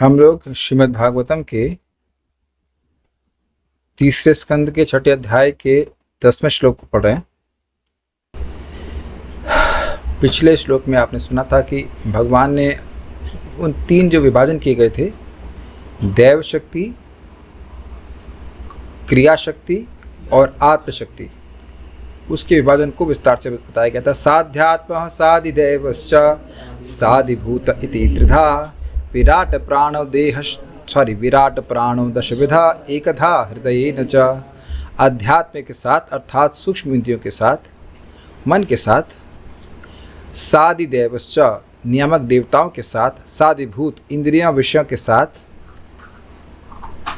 हम लोग श्रीमद् भागवतम के तीसरे स्कंद के छठे अध्याय के 10वें श्लोक को पढ़ रहे हैं। पिछले श्लोक में आपने सुना था कि भगवान ने उन तीन जो विभाजन किए गए थे, दैव शक्ति, क्रिया शक्ति और आत्मशक्ति, उसके विभाजन को विस्तार से बताया गया था। साध्यात्म साधिदैवश्च साधिभूत इति त्रिधा विराट प्राणो दशविधा एकधा हृदयेन च। अध्यात्म के साथ अर्थात सूक्ष्म इंद्रियों के साथ, मन के साथ, साधिदैवश्च नियामक देवताओं के साथ, साधिभूत इंद्रियों विषयों के साथ,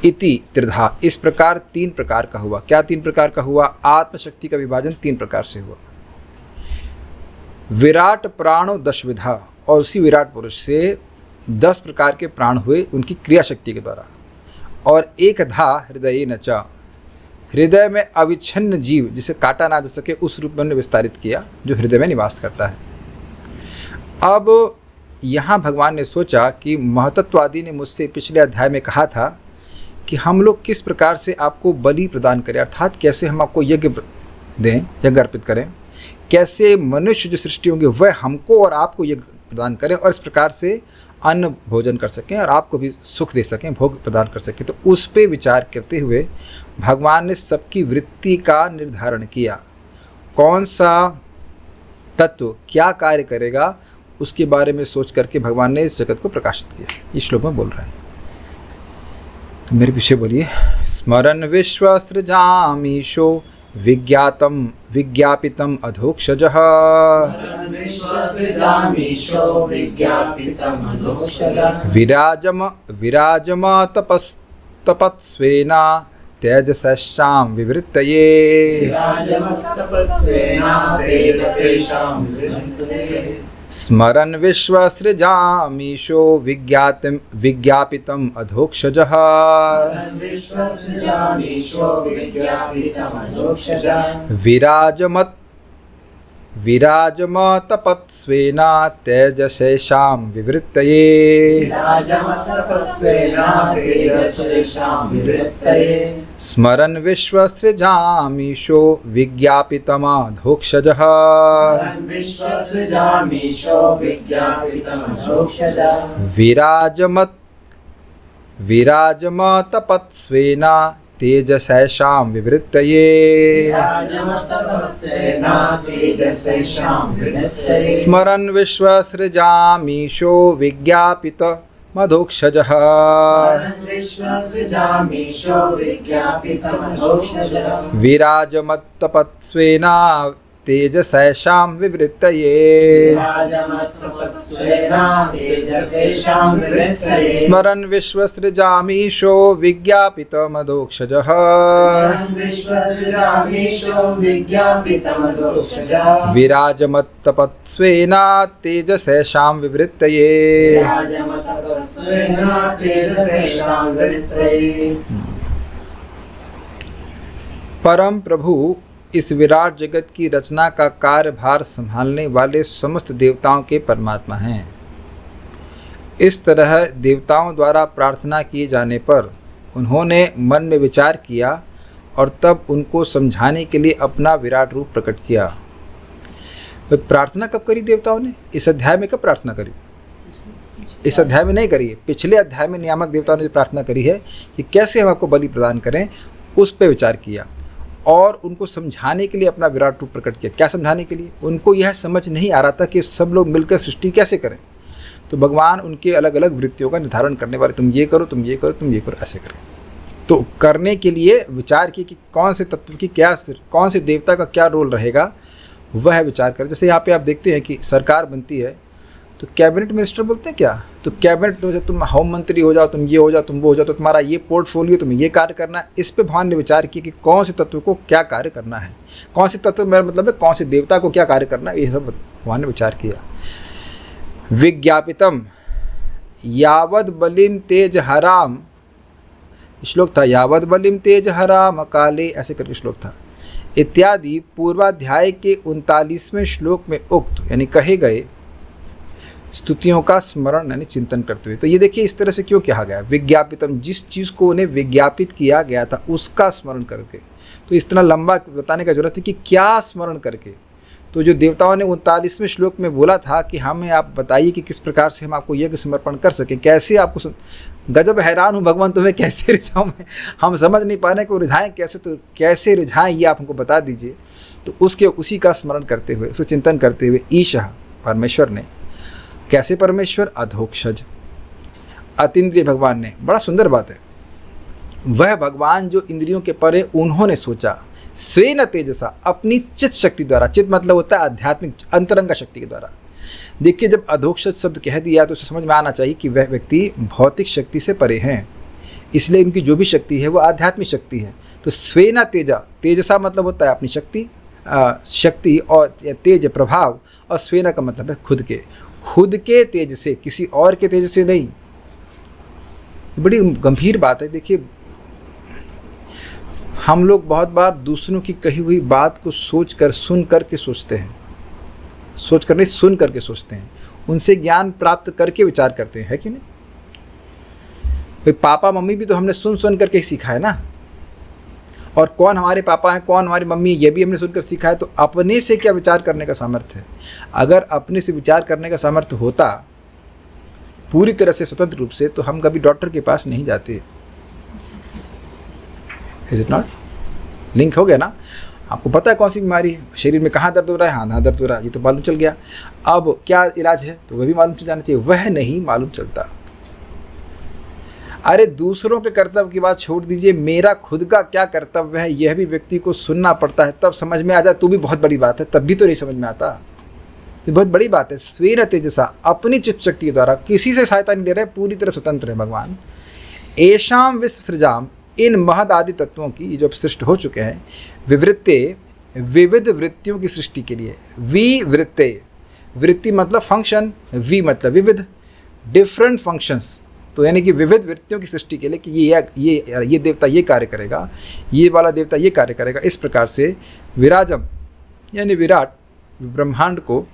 इति त्रिधा इस प्रकार तीन प्रकार का हुआ। क्या तीन प्रकार का हुआ? आत्मशक्ति का विभाजन तीन प्रकार से हुआ। विराट प्राणो दशविधा, और उसी विराट पुरुष से 10 प्रकार के प्राण हुए उनकी क्रिया शक्ति के द्वारा। और एकधा हृदय न च, हृदय में अविच्छिन्न जीव जिसे काटा ना जा सके उस रूप में विस्तारित किया जो हृदय में निवास करता है। अब यहाँ भगवान ने सोचा कि महतत्ववादी ने मुझसे पिछले अध्याय में कहा था कि हम लोग किस प्रकार से आपको बलि प्रदान करें, अर्थात कैसे हम आपको यज्ञ दें, यज्ञ अर्पित करें, कैसे मनुष्य जो सृष्टि होंगे वह हमको और आपको यज्ञ प्रदान करें और इस प्रकार से अन्न भोजन कर सकें और आपको भी सुख दे सकें, भोग प्रदान कर सकें। तो उस पे विचार करते हुए भगवान ने सबकी वृत्ति का निर्धारण किया। कौन सा तत्व क्या कार्य करेगा उसके बारे में सोच करके भगवान ने इस जगत को प्रकाशित किया। इस श्लोक में बोल रहा है, तो मेरे पीछे बोलिए। स्मरन् विश्वसृजामीशो विज्ञातम विज्ञापितम अधोक्षजः विराजम तपस्वेना तेजसैषां विवृत्तये। स्मरन् विश्वसृजामीशो विज्ञापितम अधोक्षजः विराजमतपत्स्वेना तेजसैषां विवृत्तये। स्मरन् विश्वसृजामीशो विज्ञापितमधोक्षजः विराजमतपत्स्वेना तेजसैषां विवृत्तये। स्मरन् विश्वसृजामीशो विज्ञापितमधोक्षजः विराजमत्तपत्स्वेना तेजसैषां विवृत्तये। स्मरन् विश्वसृजामीशो विज्ञापितमधोक्षजः विराजमत्तपत्स्वेना तेजसैषां विवृत्तये। परम प्रभु इस विराट जगत की रचना का कार्यभार संभालने वाले समस्त देवताओं के परमात्मा हैं। इस तरह देवताओं द्वारा प्रार्थना किए जाने पर उन्होंने मन में विचार किया और तब उनको समझाने के लिए अपना विराट रूप प्रकट किया। तो प्रार्थना कब करी देवताओं ने? इस अध्याय में कब प्रार्थना करी? इस अध्याय में नहीं करी है। पिछले अध्याय में नियामक देवताओं ने प्रार्थना करी है कि कैसे हम आपको बलि प्रदान करें, उस पर विचार किया और उनको समझाने के लिए अपना विराट रूप प्रकट किया। क्या समझाने के लिए? उनको यह समझ नहीं आ रहा था कि सब लोग मिलकर सृष्टि कैसे करें, तो भगवान उनके अलग अलग वृत्तियों का निर्धारण करने वाले, तुम ये करो, तुम ये करो, तुम ये करो, ऐसे करें। तो करने के लिए विचार किया कि कौन से तत्व की क्या, कौन से देवता का क्या रोल रहेगा, वह विचार करें। जैसे यहाँ पे आप देखते हैं कि सरकार बनती है तो कैबिनेट मिनिस्टर बोलते हैं क्या, तो कैबिनेट तो तुम होम मंत्री हो जाओ, तुम ये हो जाओ, तुम वो हो जाओ, तो तुम्हारा ये पोर्टफोलियो, तुम्हें ये कार्य करना है। इस पे भगवान ने विचार किया कि कौन से तत्व को क्या कार्य करना है, कौन से तत्व, मेरा मतलब है कौन से देवता को क्या कार्य करना है, ये सब भगवान ने विचार किया। विज्ञापितम यावद बलिम तेज हराम श्लोक था, यावद बलिम तेज हराम काले, ऐसे करके श्लोक था। इत्यादि पूर्वाध्याय के 39वें श्लोक में उक्त यानी कहे गए स्तुतियों का स्मरण यानी चिंतन करते हुए। तो ये देखिए इस तरह से क्यों कहा गया, विज्ञापितम, जिस चीज़ को उन्हें विज्ञापित किया गया था उसका स्मरण करके। तो इस तरह लंबा बताने का जरूरत है कि क्या स्मरण करके। तो जो देवताओं ने 39वें श्लोक में बोला था कि हमें आप बताइए कि किस प्रकार से हम आपको यज्ञ समर्पण कर सकें, कैसे आपको गजब हैरान हूँ भगवान, तुम्हें कैसे रिझाऊँ मैं, हम समझ नहीं पा रहे कि वो रिझाएँ कैसे, तो कैसे रिझाएँ ये आप हमको बता दीजिए। तो उसी का स्मरण करते हुए, उसका चिंतन करते हुए ईशः परमेश्वर ने, कैसे परमेश्वर, अधोक्षज अतीन्द्रिय भगवान ने, बड़ा सुंदर बात है, वह भगवान जो इंद्रियों के परे, उन्होंने सोचा स्वेन तेजसा, अपनी चित्त शक्ति द्वारा, चित्त मतलब होता है आध्यात्मिक अंतरंग शक्ति के द्वारा। देखिए जब अधोक्षज शब्द कह दिया तो उसे समझ में आना चाहिए कि वह व्यक्ति भौतिक शक्ति से परे हैं, इसलिए इनकी जो भी शक्ति है वो आध्यात्मिक शक्ति है। तो स्वेना तेजा, तेजसा मतलब होता है अपनी शक्ति, शक्ति और तेज प्रभाव, और स्वेना का मतलब है खुद के तेज से, किसी और के तेज से नहीं। बड़ी गंभीर बात है। देखिए हम लोग बहुत बार दूसरों की कही हुई बात को सुन करके सोचते हैं, सुन करके सोचते हैं, उनसे ज्ञान प्राप्त करके विचार करते हैं, है कि नहीं? भाई पापा मम्मी भी तो हमने सुन करके ही सीखा है ना, और कौन हमारे पापा हैं कौन हमारी मम्मी, ये भी हमने सुनकर सीखा है। तो अपने से क्या विचार करने का सामर्थ्य है? अगर अपने से विचार करने का सामर्थ्य होता पूरी तरह से स्वतंत्र रूप से, तो हम कभी डॉक्टर के पास नहीं जाते। Is it not? लिंक हो गया ना? आपको पता है कौन सी बीमारी है, शरीर में कहाँ दर्द हो रहा है, हाँ दर्द हो रहा है, ये तो मालूम चल गया। अब क्या इलाज है तो वह भी मालूम चल जाना चाहिए, वह नहीं मालूम चलता। अरे दूसरों के कर्तव्य की बात छोड़ दीजिए, मेरा खुद का क्या कर्तव्य है यह भी व्यक्ति को सुनना पड़ता है, तब समझ में आ जाए तो भी बहुत बड़ी बात है, तब भी तो नहीं समझ में आता, ये बहुत बड़ी बात है। स्वेन तेजसा, अपनी चित्त शक्ति के द्वारा, किसी से सहायता नहीं ले रहे, पूरी तरह स्वतंत्र है भगवान। एशाम विश्व सृजाम, इन महद आदि तत्वों की जो सृष्टि हो चुके हैं, विवृत्ते, विविध वृत्तियों की सृष्टि के लिए। विवृत्ते, वृत्ति मतलब फंक्शन, वी मतलब विविध, डिफरेंट फंक्शंस, तो यानी कि विविध वृत्तियों की सृष्टि के लिए कि ये देवता ये कार्य करेगा, ये वाला देवता ये कार्य करेगा। इस प्रकार से विराजम यानी विराट ब्रह्मांड को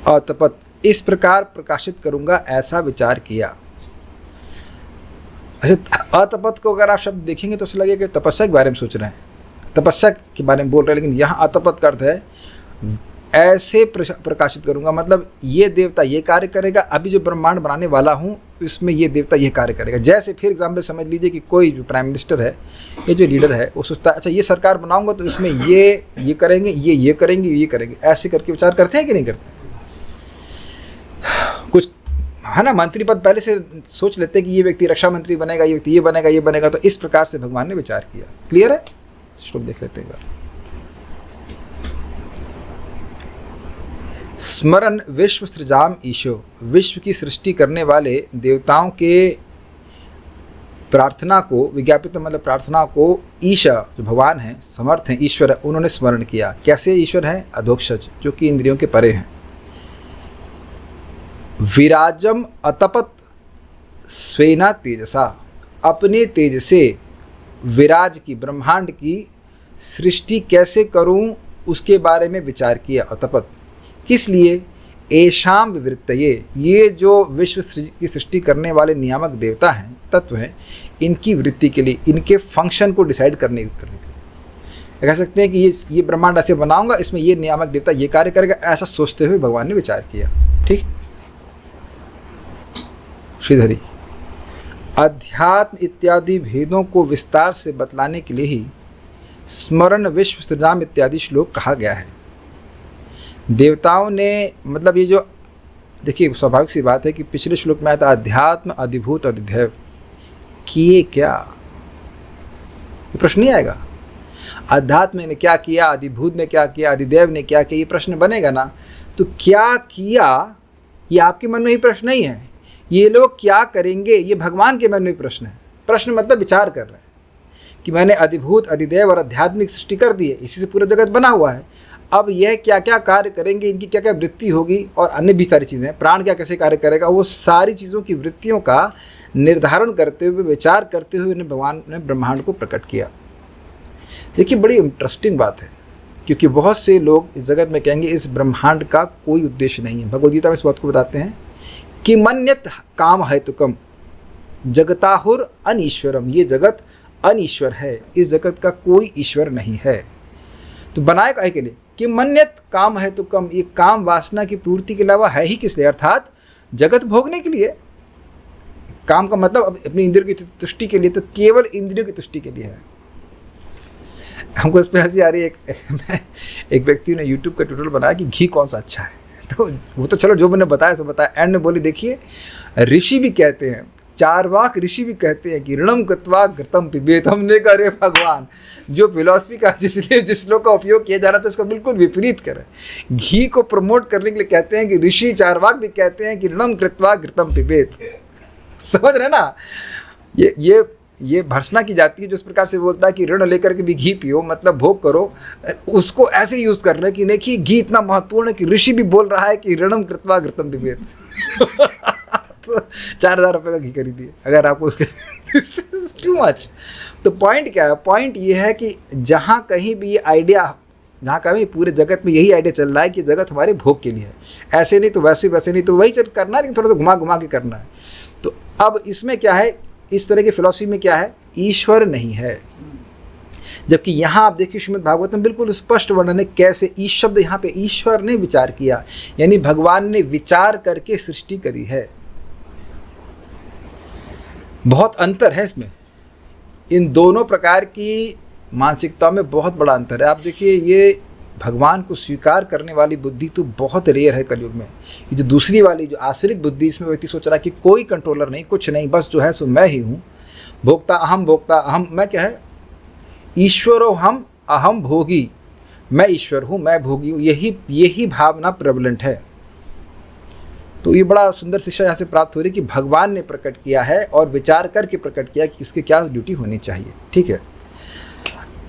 अतपत इस प्रकार प्रकाशित करूंगा, ऐसा विचार किया। अच्छा, अतपत को अगर आप शब्द देखेंगे तो उससे लगेगा कि तपस्या के बारे में सोच रहे हैं, तपस्या के बारे में बोल रहे हैं, लेकिन यहाँ अतपत का अर्थ है ऐसे प्रकाशित करूंगा, मतलब ये देवता ये कार्य करेगा, अभी जो ब्रह्मांड बनाने वाला हूँ इसमें ये देवता ये कार्य करेगा। जैसे फिर एग्जाम्पल समझ लीजिए कि कोई जो प्राइम मिनिस्टर है, ये जो लीडर है, वो सोचता है अच्छा ये सरकार बनाऊंगा तो इसमें ये करेंगे, ये करेंगे, ये करेंगे, ऐसे करके विचार करते हैं कि नहीं करते? कुछ है ना, मंत्री पद पहले से सोच लेते हैं कि ये व्यक्ति रक्षा मंत्री बनेगा, ये व्यक्ति ये बनेगा, ये बनेगा। तो इस प्रकार से भगवान ने विचार किया। क्लियर है? श्लोक देख लेते हैं एक बार। स्मरण विश्व सृजाम ईशो, विश्व की सृष्टि करने वाले देवताओं के प्रार्थना को, विज्ञापित मतलब प्रार्थना को, ईशा जो भगवान हैं, समर्थ हैं, ईश्वर है, उन्होंने स्मरण किया। कैसे ईश्वर है? अधोक्षज, जो कि इंद्रियों के परे हैं। विराजम अतपत स्वेना तेजसा, अपने तेज से विराज की, ब्रह्मांड की सृष्टि कैसे करूं उसके बारे में विचार किया। अतपत किस लिए? एशाम विवृत्तये, ये जो विश्व की सृष्टि करने वाले नियामक देवता हैं, तत्व हैं, इनकी वृत्ति के लिए, इनके फंक्शन को डिसाइड करने के लिए कह सकते हैं कि ये ब्रह्मांड ऐसे बनाऊंगा, इसमें ये नियामक देवता ये कार्य करेगा, ऐसा सोचते हुए भगवान ने विचार किया। ठीक, श्रीधरी अध्यात्म इत्यादि भेदों को विस्तार से बतलाने के लिए ही स्मरण विश्व सृजाम इत्यादि श्लोक कहा गया है। देवताओं ने, मतलब ये जो देखिए स्वाभाविक सी बात है कि पिछले श्लोक में आया था अध्यात्म अधिभूत अधिदैव, किए क्या? ये प्रश्न नहीं आएगा। अध्यात्म ने क्या किया, अधिभूत ने क्या किया, अधिदैव ने क्या किया, ये प्रश्न बनेगा ना। तो क्या किया ये आपके मन में ही प्रश्न नहीं है, ये लोग क्या करेंगे ये भगवान के मन में प्रश्न है। प्रश्न मतलब विचार कर रहे हैं कि मैंने अधिभूत अधिदैव और आध्यात्मिक सृष्टि कर दी है, इसी से पूरा जगत बना हुआ है, अब यह क्या क्या कार्य करेंगे, इनकी क्या क्या वृत्ति होगी, और अन्य भी सारी चीज़ें, प्राण क्या कैसे कार्य करेगा, वो सारी चीज़ों की वृत्तियों का निर्धारण करते हुए, विचार करते हुए उन्हें भगवान ने ब्रह्मांड को प्रकट किया। देखिए बड़ी इंटरेस्टिंग बात है क्योंकि बहुत से लोग इस जगत में कहेंगे इस ब्रह्मांड का कोई उद्देश्य नहीं है। भगवद गीता में इस बात को बताते हैं कि मन्यत काम है तो कम जगताहुर अनीश्वरम, ये जगत अनीश्वर है, इस जगत का कोई ईश्वर नहीं है। तो बनाए काहे के लिए कि मन्यत काम है तो कम, ये काम वासना की पूर्ति के अलावा है ही किस लिए, अर्थात जगत भोगने के लिए। काम का मतलब अपनी इंद्रियों की तुष्टि के लिए, तो केवल इंद्रियों की तुष्टि के लिए है। हमको इस पर हंसी आ रही है, एक व्यक्ति ने यूट्यूब का ट्यूटोरियल बनाया कि घी कौन सा अच्छा है, तो वो तो चलो जो मैंने बताया सो बताया। एंड में बोली देखिए ऋषि भी कहते हैं, चारवाक ऋषि भी कहते हैं कि ऋणम कृत्वा घृतम पिबेत। हमने कहा अरे भगवान, जो फिलॉसफी का जिस लोग का उपयोग किया जा रहा था उसका बिल्कुल विपरीत करें। घी को प्रमोट करने के लिए कहते हैं कि ऋषि चारवाक भी कहते हैं कि ऋणम कृत्वा घृतम पिबेत। समझ रहे ना, ये भर्सना की जाती है जो इस प्रकार से बोलता है कि ऋण लेकर के भी घी पियो, मतलब भोग करो, उसको ऐसे यूज़ कर रहे हैं कि देखिए घी इतना महत्वपूर्ण है कि ऋषि भी बोल रहा है कि ऋणम कृत्वा घृतम पिबेत। तो 4,000 रुपये का घी खरीदिए अगर आपको उसके टू मच। तो पॉइंट क्या है, पॉइंट ये है कि जहाँ कहीं भी ये आइडिया, जहाँ कहीं पूरे जगत में यही आइडिया चल रहा है कि जगत हमारे भोग के लिए है, ऐसे नहीं तो वैसे नहीं तो वही चल करना है, लेकिन थोड़ा सा घुमा घुमा के करना है। तो अब इसमें क्या है, इस तरह की फिलॉसफी में क्या है, ईश्वर नहीं है। जबकि यहाँ आप देखिए श्रीमद् भागवत में बिल्कुल स्पष्ट वर्णन है कैसे इस शब्द यहाँ पे ईश्वर ने विचार किया, यानी भगवान ने विचार करके सृष्टि करी है। बहुत अंतर है इसमें, इन दोनों प्रकार की मानसिकता में बहुत बड़ा अंतर है। आप देखिए ये भगवान को स्वीकार करने वाली बुद्धि तो बहुत रेयर है कलयुग में। ये जो दूसरी वाली जो आश्रित बुद्धि, इसमें व्यक्ति सोच रहा है कि कोई कंट्रोलर नहीं, कुछ नहीं, बस जो है सो मैं ही हूँ, भोक्ता अहम, मैं क्या है, ईश्वरो हम अहम भोगी, मैं ईश्वर हूँ, मैं भोगी हूँ, यही भावना प्रेवलेंट है। तो ये बड़ा सुंदर शिक्षा यहाँ से प्राप्त हो रही है कि भगवान ने प्रकट किया है और विचार करके प्रकट किया कि इसकी क्या ड्यूटी होनी चाहिए। ठीक है,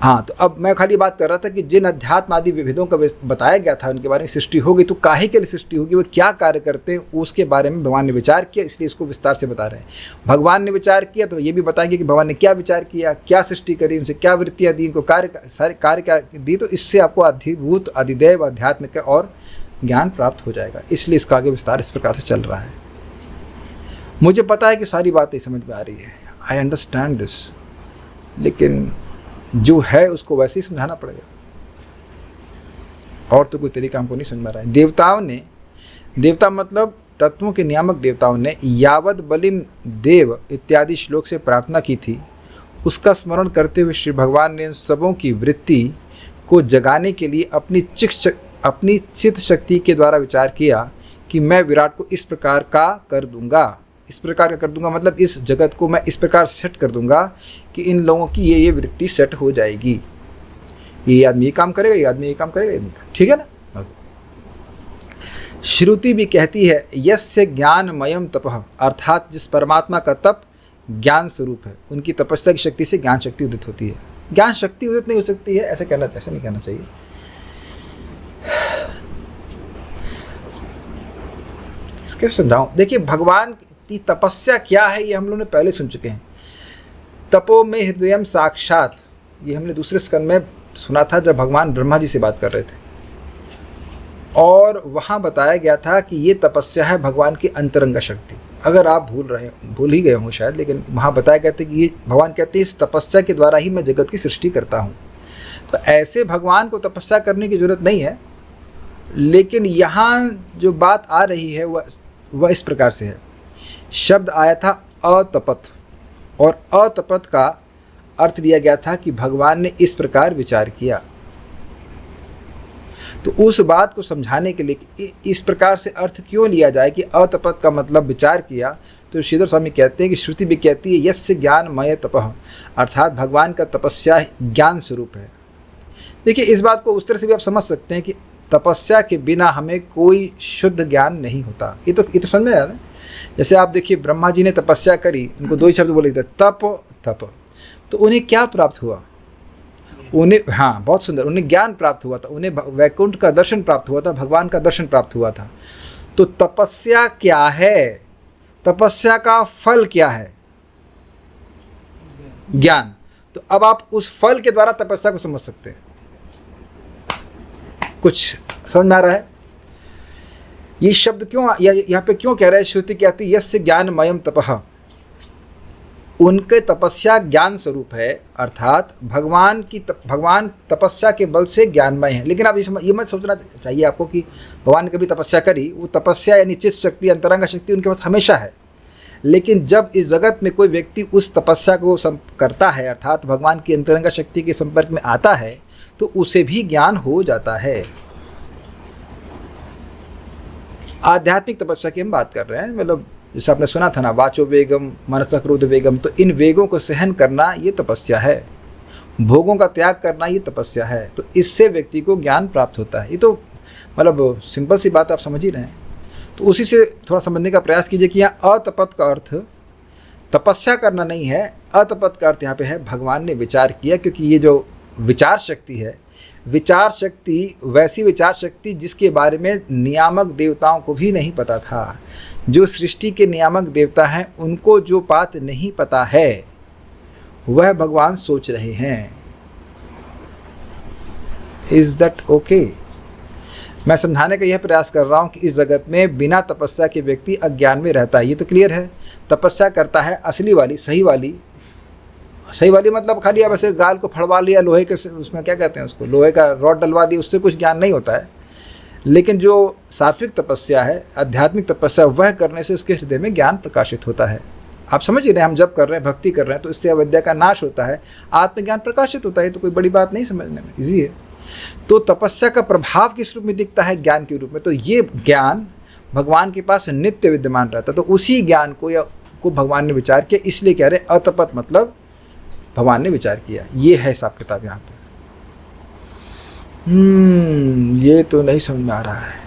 हाँ। तो अब मैं खाली बात कर रहा था कि जिन अध्यात्म आदि विविधों का बताया गया था उनके बारे में, सृष्टि होगी तो काहे के लिए सृष्टि होगी, वो क्या कार्य करते हैं, उसके बारे में भगवान ने विचार किया, इसलिए इसको विस्तार से बता रहे हैं। भगवान ने विचार किया तो ये भी बताएंगे कि भगवान ने क्या विचार किया, क्या सृष्टि करी, उनसे क्या वृत्तियाँ दी, इनको सारे कार्य क्या दी। तो इससे आपको अधिभूत अधिदैव अध्यात्म का और ज्ञान प्राप्त हो जाएगा। इसलिए इसका आगे विस्तार इस प्रकार से चल रहा है। मुझे पता है कि सारी बातें समझ में आ रही है, आई अंडरस्टैंड दिस, लेकिन जो है उसको वैसे ही समझाना पड़ेगा, और तो कोई तरीका हमको नहीं समझ में आ रहा है। देवता मतलब तत्वों के नियामक देवताओं ने यावत बलिम देव इत्यादि श्लोक से प्रार्थना की थी, उसका स्मरण करते हुए श्री भगवान ने उन सबों की वृत्ति को जगाने के लिए अपनी चित्त शक्ति के द्वारा विचार किया कि मैं विराट को इस प्रकार का कर दूंगा, इस प्रकार का कर दूंगा, मतलब इस जगत को मैं इस प्रकार सेट कर दूंगा कि इन लोगों की ये वृत्ति सेट हो जाएगी, ये आदमी ये काम करेगा, ये आदमी ये काम करेगा, ठीक है ना। श्रुति भी कहती है यस्य ज्ञानमयम तपः, अर्थात जिस परमात्मा का तप ज्ञान स्वरूप है, उनकी तपस्या की शक्ति से ज्ञान शक्ति उदित होती है। ज्ञान शक्ति उदित नहीं हो सकती है, ऐसा नहीं कहना चाहिए। इसके समझाऊं, देखिए भगवान की तपस्या क्या है ये हम लोगों ने पहले सुन चुके हैं। तपो में हृदयम साक्षात, ये हमने दूसरे स्कंद में सुना था जब भगवान ब्रह्मा जी से बात कर रहे थे, और वहाँ बताया गया था कि ये तपस्या है भगवान की अंतरंग शक्ति। अगर आप भूल ही गए होंगे शायद, लेकिन वहाँ बताया गया था कि ये भगवान कहते हैं इस तपस्या के द्वारा ही मैं जगत की सृष्टि करता हूँ। तो ऐसे भगवान को तपस्या करने की जरूरत नहीं है, लेकिन यहाँ जो बात आ रही है वह इस प्रकार से है। शब्द आया था अतपत, और अतपत का अर्थ दिया गया था कि भगवान ने इस प्रकार विचार किया। तो उस बात को समझाने के लिए इस प्रकार से अर्थ क्यों लिया जाए कि अतपत का मतलब विचार किया, तो श्रीधर स्वामी कहते हैं कि श्रुति भी कहती है यस्य ज्ञानमय तपः, अर्थात भगवान का तपस्या ज्ञान स्वरूप है। देखिए इस बात को उस तरह से भी आप समझ सकते हैं कि तपस्या के बिना हमें कोई शुद्ध ज्ञान नहीं होता। ये तो समझ में आ रहा है। जैसे आप देखिए ब्रह्मा जी ने तपस्या करी, उनको दो ही शब्द बोले थे, तप। तो उन्हें क्या प्राप्त हुआ? उन्हें, हाँ बहुत सुंदर, उन्हें ज्ञान प्राप्त हुआ था, उन्हें वैकुंठ का दर्शन प्राप्त हुआ था, भगवान का दर्शन प्राप्त हुआ था। तो तपस्या क्या है? तपस्या का फल क्या है? ज्ञान। तो अब आप उस फल के द्वारा तपस्या को समझ सकते हैं। कुछ समझ में आ रहा है? ये शब्द क्यों यहाँ पे क्यों कह रहा है? श्रुति कहती है यस्य ज्ञानमयम तपः, उनके तपस्या ज्ञान स्वरूप है, अर्थात भगवान तपस्या के बल से ज्ञानमय है। लेकिन आप ये मत सोचना चाहिए आपको कि भगवान ने कभी तपस्या करी। वो तपस्या यानी चित्त शक्ति, अंतरंग शक्ति उनके पास हमेशा है। लेकिन जब इस जगत में कोई व्यक्ति उस तपस्या को करता है, अर्थात भगवान की अंतरंग शक्ति के संपर्क में आता है, तो उसे भी ज्ञान हो जाता है। आध्यात्मिक तपस्या की हम बात कर रहे हैं, मतलब जैसे आपने सुना था ना, वाचो वेगम मनसा क्रोध वेगम, तो इन वेगों को सहन करना ये तपस्या है, भोगों का त्याग करना ये तपस्या है। तो इससे व्यक्ति को ज्ञान प्राप्त होता है। ये तो मतलब सिंपल सी बात आप समझ ही रहे हैं। तो उसी से थोड़ा समझने का प्रयास कीजिए कि यहाँ अतपत का अर्थ तपस्या करना नहीं है। अतपत का अर्थ यहाँ पे है भगवान ने विचार किया, क्योंकि ये जो विचार शक्ति है, विचार शक्ति वैसी विचार शक्ति जिसके बारे में नियामक देवताओं को भी नहीं पता था। जो सृष्टि के नियामक देवता हैं उनको जो बात नहीं पता है वह भगवान सोच रहे हैं। Is that okay? मैं समझाने का यह प्रयास कर रहा हूं कि इस जगत में बिना तपस्या के व्यक्ति अज्ञान में रहता है। ये तो क्लियर है। तपस्या करता है असली वाली, सही वाली मतलब खाली अब ऐसे गाल को फड़वा लिया, लोहे के उसमें क्या कहते हैं उसको, लोहे का रॉड डलवा दी, उससे कुछ ज्ञान नहीं होता है। लेकिन जो सात्विक तपस्या है, आध्यात्मिक तपस्या, वह करने से उसके हृदय में ज्ञान प्रकाशित होता है। आप समझ रहे हैं, हम जब कर रहे हैं, भक्ति कर रहे हैं, तो इससे अविद्या का नाश होता है, आत्मज्ञान प्रकाशित होता है। तो कोई बड़ी बात नहीं, समझने में ईजी है। तो तपस्या का प्रभाव किस रूप में दिखता है? ज्ञान के रूप में। तो ये ज्ञान भगवान के पास नित्य विद्यमान रहता है। तो उसी ज्ञान को भगवान ने विचार किया, इसलिए कह रहे अतपत मतलब भगवान ने विचार किया। ये है हिसाब किताब यहाँ पे। ये तो नहीं समझ में आ रहा है।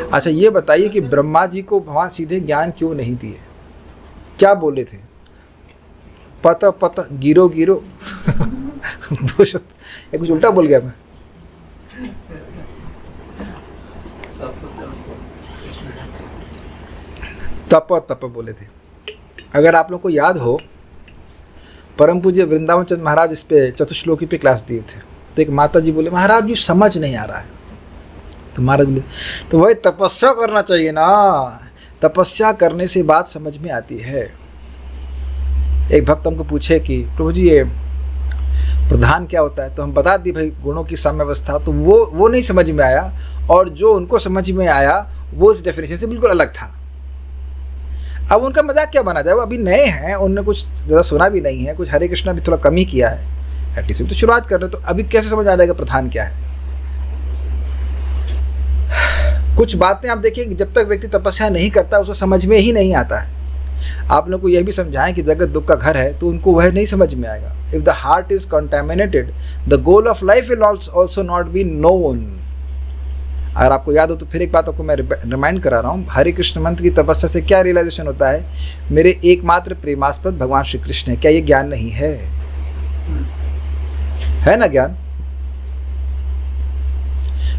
अच्छा ये बताइए कि ब्रह्मा जी को भगवान सीधे ज्ञान क्यों नहीं दिए? क्या बोले थे? पत गिरो ये कुछ उल्टा बोल गया मैं। तप बोले थे। अगर आप लोग को याद हो, परम पूज्य वृंदावन चंद्र महाराज इस पे चतुश्लोकी पे क्लास दिए थे। तो एक माता जी बोले, महाराज जी समझ नहीं आ रहा है। तो महाराज बोले, तो वही तपस्या करना चाहिए ना, तपस्या करने से बात समझ में आती है। एक भक्त हमको पूछे कि प्रभु जी ये प्रधान क्या होता है? तो हम बता दी भाई गुणों की साम्यावस्था। तो वो नहीं समझ में आया, और जो उनको समझ में आया वो इस डेफिनेशन से बिल्कुल अलग था। अब उनका मजाक क्या बना जाए, वो अभी नए हैं, उन्होंने कुछ ज़्यादा सुना भी नहीं है, कुछ हरे कृष्णा भी थोड़ा कम ही किया है, एटलीस्ट तो शुरुआत कर रहे। तो अभी कैसे समझ आ जाएगा प्रधान क्या है? कुछ बातें आप देखिए कि जब तक व्यक्ति तपस्या नहीं करता उसको समझ में ही नहीं आता है। आप लोग को यह भी समझाएं कि जगत दुख का घर है, तो उनको वह नहीं समझ में आएगा। If the heart is contaminated the goal of life will also not be known. अगर आपको याद हो तो फिर एक बात आपको मैं रिमाइंड करा रहा हूँ, हरे कृष्ण मंत्र की तपस्या से क्या रियलाइजेशन होता है? मेरे एकमात्र प्रेमास्पद भगवान श्री कृष्ण है। क्या ये ज्ञान नहीं है? है ना ज्ञान?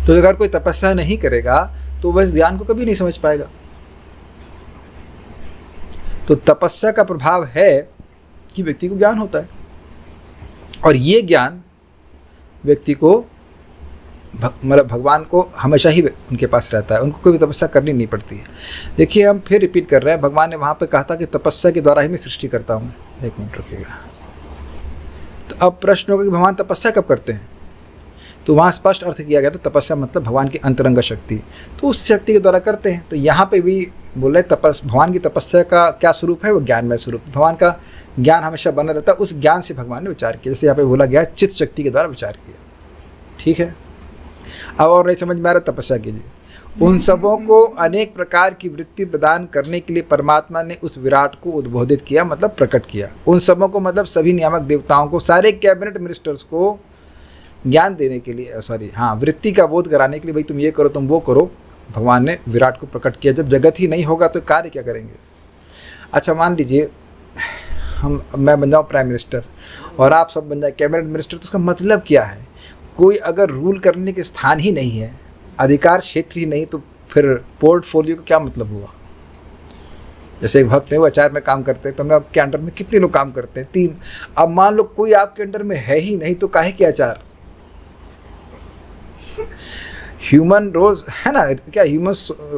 तो अगर कोई तपस्या नहीं करेगा तो वह इस ज्ञान को कभी नहीं समझ पाएगा। तो तपस्या का प्रभाव है कि व्यक्ति को ज्ञान होता है, और ये ज्ञान व्यक्ति को मतलब भगवान को हमेशा ही उनके पास रहता है, उनको कोई तपस्या करनी नहीं पड़ती है। देखिए हम फिर रिपीट कर रहे हैं, भगवान ने वहाँ पे कहा था कि तपस्या के द्वारा ही मैं सृष्टि करता हूँ। एक मिनट रुकिएगा। तो अब प्रश्न होगा कि भगवान तपस्या कब करते हैं? तो वहाँ स्पष्ट अर्थ किया गया था, तपस्या मतलब भगवान की अंतरंग शक्ति, तो उस शक्ति के द्वारा करते हैं। तो यहाँ पे भी बोले भगवान की तपस्या का क्या स्वरूप है? वो ज्ञानमय स्वरूप। भगवान का ज्ञान हमेशा बना रहता है, उस ज्ञान से भगवान ने विचार किया। जैसे यहाँ पे बोला गया चित्त शक्ति के द्वारा विचार किया। ठीक है, अब और नहीं समझ में आ रहा, तपस्या कीजिए। उन सबों को अनेक प्रकार की वृत्ति प्रदान करने के लिए परमात्मा ने उस विराट को उद्बोधित किया, मतलब प्रकट किया। उन सबों को मतलब सभी नियामक देवताओं को, सारे कैबिनेट मिनिस्टर्स को ज्ञान देने के लिए, वृत्ति का बोध कराने के लिए, भाई तुम ये करो तुम वो करो, भगवान ने विराट को प्रकट किया। जब जगत ही नहीं होगा तो कार्य क्या करेंगे? अच्छा मान लीजिए मैं बन जाऊँ प्राइम मिनिस्टर और आप सब बन जाए कैबिनेट मिनिस्टर, तो उसका मतलब क्या है? कोई अगर रूल करने के स्थान ही नहीं है, अधिकार क्षेत्र ही नहीं, तो फिर पोर्टफोलियो का क्या मतलब हुआ? जैसे एक भक्त है, वो आचार्य में काम करते हैं, तो हमें आपके अंडर में कितने लोग काम करते हैं? 3। अब मान लो कोई आपके अंडर में है ही नहीं, तो काहे के आचार्य? ह्यूमन रोज है ना, क्या ह्यूमन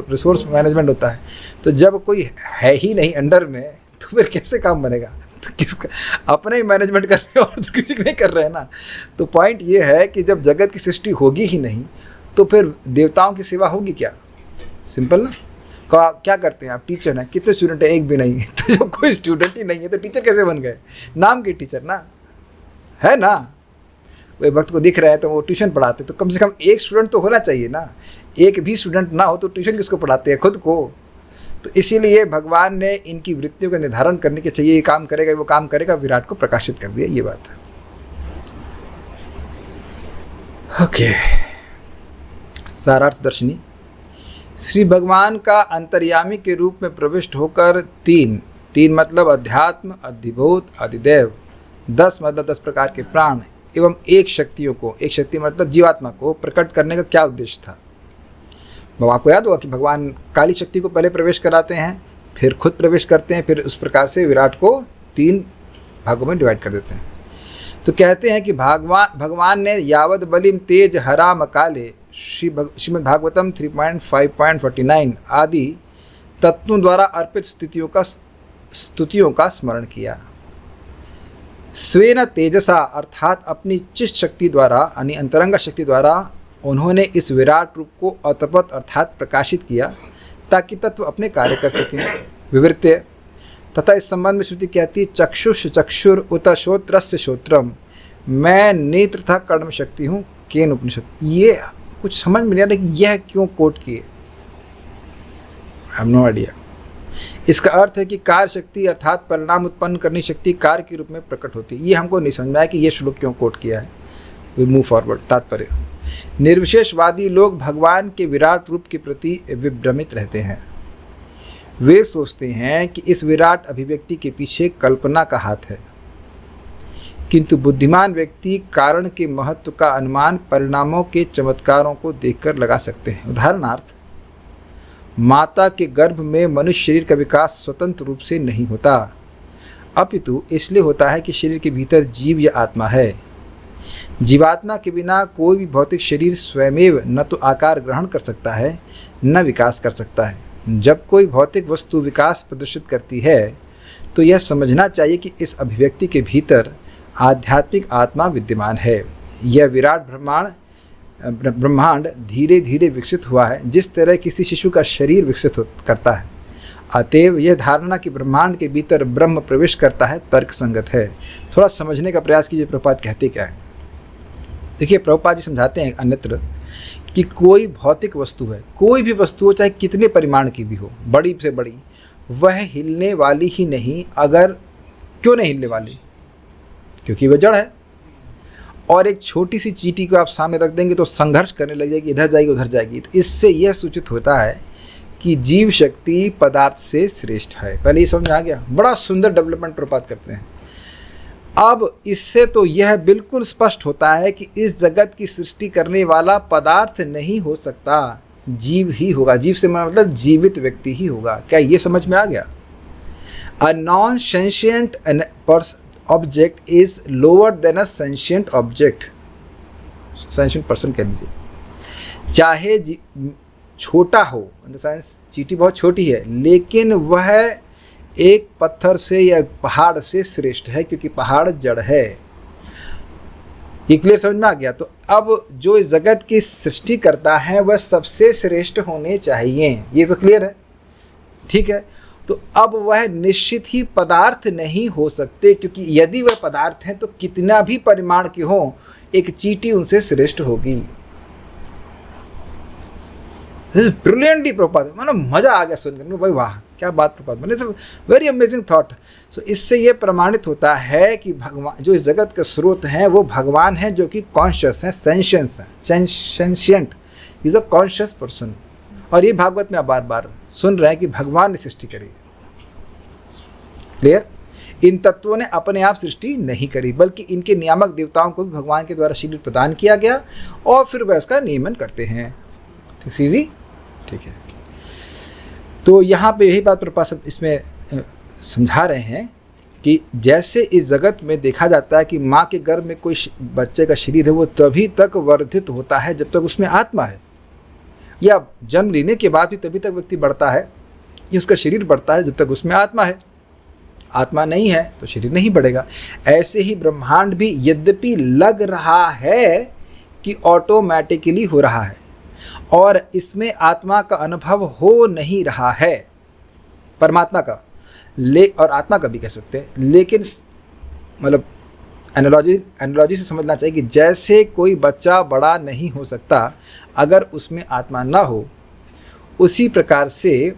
रिसोर्स मैनेजमेंट होता है। तो जब कोई है ही नहीं अंडर में तो फिर कैसे काम बनेगा? तो किसका अपने ही मैनेजमेंट कर रहे हो और तो किसी को नहीं कर रहे हैं ना। तो पॉइंट ये है कि जब जगत की सृष्टि होगी ही नहीं तो फिर देवताओं की सेवा होगी क्या? सिंपल ना। क्या करते हैं आप? टीचर हैं, कितने स्टूडेंट हैं? एक भी नहीं है। तो जब कोई स्टूडेंट ही नहीं है तो टीचर कैसे बन गए? नाम के टीचर ना, है ना। कोई भक्त को दिख रहा है तो वो ट्यूशन पढ़ाते, तो कम से कम एक स्टूडेंट तो होना चाहिए ना। एक भी स्टूडेंट ना हो तो ट्यूशन किसको पढ़ाते हैं? खुद को। तो इसीलिए भगवान ने इनकी वृत्तियों का निर्धारण करने के चाहिए, ये काम करेगा वो काम करेगा, विराट को प्रकाशित कर दिया। ये बात है। ओके, सारार्थ दर्शनी। श्री भगवान का अंतर्यामी के रूप में प्रविष्ट होकर तीन मतलब अध्यात्म, अधिभूत, अधिदेव, 10 मतलब 10 प्रकार के प्राण एवं एक शक्तियों को, एक शक्ति मतलब जीवात्मा को प्रकट करने का क्या उद्देश्य था? भगवान को याद होगा कि भगवान काली शक्ति को पहले प्रवेश कराते हैं, फिर खुद प्रवेश करते हैं, फिर उस प्रकार से विराट को 3 भागों में डिवाइड कर देते हैं। तो कहते हैं कि भगवान ने यावद बलिम तेज हराम काले, श्रीमद् भागवतम 3.5.49 आदि तत्वों द्वारा अर्पित स्तुतियों का स्मरण किया। स्वेन तेजसा अर्थात अपनी चिष्ट शक्ति द्वारा यानी अंतरंग शक्ति द्वारा उन्होंने इस विराट रूप को अतपत अर्थात प्रकाशित किया ताकि तत्व अपने कार्य कर सकें। विवृत्य तथा इस संबंध में श्रुति कहती है चक्षुष चक्षुर उत श्रोत्रस्य श्रोत्रम, मैं नेत्र तथा कर्म शक्ति हूँ केन उपनिषद। ये कुछ समझ में नहीं आ रहा कि यह क्यों कोट किए, आई हैव नो आइडिया। इसका अर्थ है कि कार्य शक्ति अर्थात परिणाम उत्पन्न करने शक्ति कार्य के रूप में प्रकट होती है। ये हमको नहीं समझ में आया कि ये श्लोक क्यों कोट किया है। We move forward. तात्पर्य, निर्विशेषवादी लोग भगवान के विराट रूप के प्रति विभ्रमित रहते हैं। वे सोचते हैं कि इस विराट अभिव्यक्ति के पीछे कल्पना का हाथ है, किंतु बुद्धिमान व्यक्ति कारण के महत्व का अनुमान परिणामों के चमत्कारों को देखकर लगा सकते हैं। उदाहरणार्थ, माता के गर्भ में मनुष्य शरीर का विकास स्वतंत्र रूप से नहीं होता, अपितु इसलिए होता है कि शरीर के भीतर जीव या आत्मा है। जीवात्मा के बिना कोई भी भौतिक शरीर स्वयमेव न तो आकार ग्रहण कर सकता है न विकास कर सकता है। जब कोई भौतिक वस्तु विकास प्रदर्शित करती है तो यह समझना चाहिए कि इस अभिव्यक्ति के भीतर आध्यात्मिक आत्मा विद्यमान है। यह विराट ब्रह्मांड धीरे धीरे विकसित हुआ है, जिस तरह किसी शिशु का शरीर विकसित करता है। अतएव यह धारणा कि ब्रह्मांड के भीतर ब्रह्म प्रवेश करता है तर्क संगत है। थोड़ा समझने का प्रयास कीजिए प्रभुपाद कहते क्या है। देखिए, प्रभुपाद जी समझाते हैं अन्यत्र कि कोई भौतिक वस्तु है, कोई भी वस्तु हो चाहे कितने परिमाण की भी हो, बड़ी से बड़ी, वह हिलने वाली ही नहीं। अगर क्यों नहीं हिलने वाली? क्योंकि वह जड़ है। और एक छोटी सी चींटी को आप सामने रख देंगे तो संघर्ष करने लग जाएगी, इधर जाएगी उधर जाएगी। तो इससे यह सूचित होता है कि जीव शक्ति पदार्थ से श्रेष्ठ है। पहले ये समझ आ गया। बड़ा सुंदर डेवलपमेंट प्रपात करते हैं। अब इससे तो यह बिल्कुल स्पष्ट होता है कि इस जगत की सृष्टि करने वाला पदार्थ नहीं हो सकता, जीव ही होगा। जीव से मतलब जीवित व्यक्ति ही होगा। क्या ये समझ में आ गया? A non sentient object is lower than a sentient object. Sentient person कह लीजिए। चाहे छोटा हो, इन द सेंस चींटी बहुत छोटी है, लेकिन वह एक पत्थर से या पहाड़ से श्रेष्ठ है, क्योंकि पहाड़ जड़ है। ये क्लियर समझ में आ गया? तो अब जो इस जगत की सृष्टि करता है वह सबसे श्रेष्ठ होने चाहिए। ये तो क्लियर है, ठीक है। तो अब वह निश्चित ही पदार्थ नहीं हो सकते, क्योंकि यदि वह पदार्थ हैं तो कितना भी परिमाण के हो, एक चींटी उनसे श्रेष्ठ होगी। ब्रिलियंटली प्रपात, मतलब मजा आ गया सुनकर, भाई वाह क्या बात प्रपात, मतलब वेरी अमेजिंग थॉट। सो इससे यह प्रमाणित होता है कि भगवान जो इस जगत के स्रोत हैं वो भगवान हैं, जो कि कॉन्शियस हैं, सेंशियंस हैं। Sentient is a conscious person. और ये भागवत में आप बार बार सुन रहे हैं कि भगवान ने सृष्टि करी। क्लियर? इन तत्वों ने अपने आप सृष्टि नहीं करी, बल्कि इनके नियामक देवताओं को भी भगवान के द्वारा शरीर प्रदान किया गया और फिर वह उसका नियमन करते हैं। इजी, ठीक है। तो यहाँ पे यही बात प्रपात इसमें समझा रहे हैं कि जैसे इस जगत में देखा जाता है कि माँ के गर्भ में कोई बच्चे का शरीर है वो तभी तक वर्धित होता है जब तक उसमें आत्मा है, या जन्म लेने के बाद भी तभी तक व्यक्ति बढ़ता है, ये उसका शरीर बढ़ता है जब तक उसमें आत्मा है। आत्मा नहीं है तो शरीर नहीं बढ़ेगा। ऐसे ही ब्रह्मांड भी यद्यपि लग रहा है कि ऑटोमेटिकली हो रहा है और इसमें आत्मा का अनुभव हो नहीं रहा है, परमात्मा का और आत्मा का भी कह सकते हैं, लेकिन मतलब एनालॉजी से समझना चाहिए कि जैसे कोई बच्चा बड़ा नहीं हो सकता अगर उसमें आत्मा ना हो, उसी प्रकार से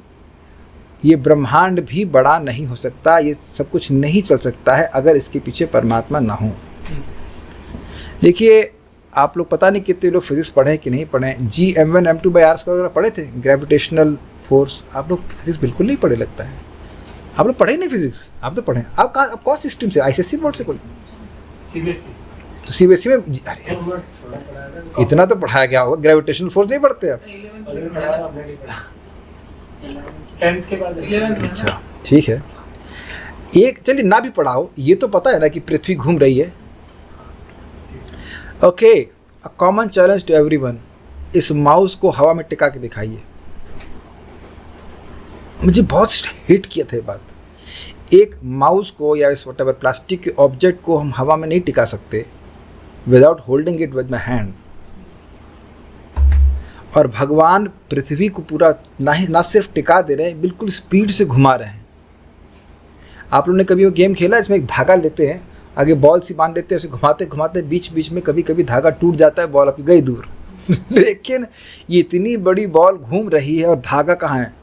ये ब्रह्मांड भी बड़ा नहीं हो सकता, ये सब कुछ नहीं चल सकता है अगर इसके पीछे परमात्मा ना हो। देखिए, आप लोग पता नहीं कितने लोग फिजिक्स पढ़े कि नहीं पढ़े, G_m1 m2/r² वगैरह पढ़े थे, ग्रेविटेशनल फोर्स। आप लोग फिजिक्स बिल्कुल नहीं पढ़े लगता है, आप लोग पढ़े नहीं फिजिक्स। आप तो पढ़े, आप कहाँ, आप कौन सिस्टम से, ICSE बोर्ड से कोई? CBSE। तो CBSE में इतना तो पढ़ाया गया होगा, ग्रेविटेशनल फोर्स नहीं पढ़ते आप? 10th के बाद 11। अच्छा, ठीक है। एक चलिए ना भी पढ़ाओ, ये तो पता है ना कि पृथ्वी घूम रही है। Okay, a common challenge to everyone, इस माउस को हवा में टिका के दिखाइए। मुझे बहुत हिट किया था ये बात। एक माउस को या इस व्हाटएवर प्लास्टिक के ऑब्जेक्ट को हम हवा में नहीं टिका सकते without holding it with my hand. और भगवान पृथ्वी को पूरा ना सिर्फ टिका दे रहे हैं, बिल्कुल स्पीड से घुमा रहे हैं। आप लोगों ने कभी वो गेम खेला, इसमें एक धागा लेते हैं, आगे बॉल सी बांध देते हैं, उसे घुमाते घुमाते बीच बीच में कभी कभी धागा टूट जाता है, बॉल आपकी गई दूर। लेकिन ये इतनी बड़ी बॉल घूम रही है और धागा कहाँ है?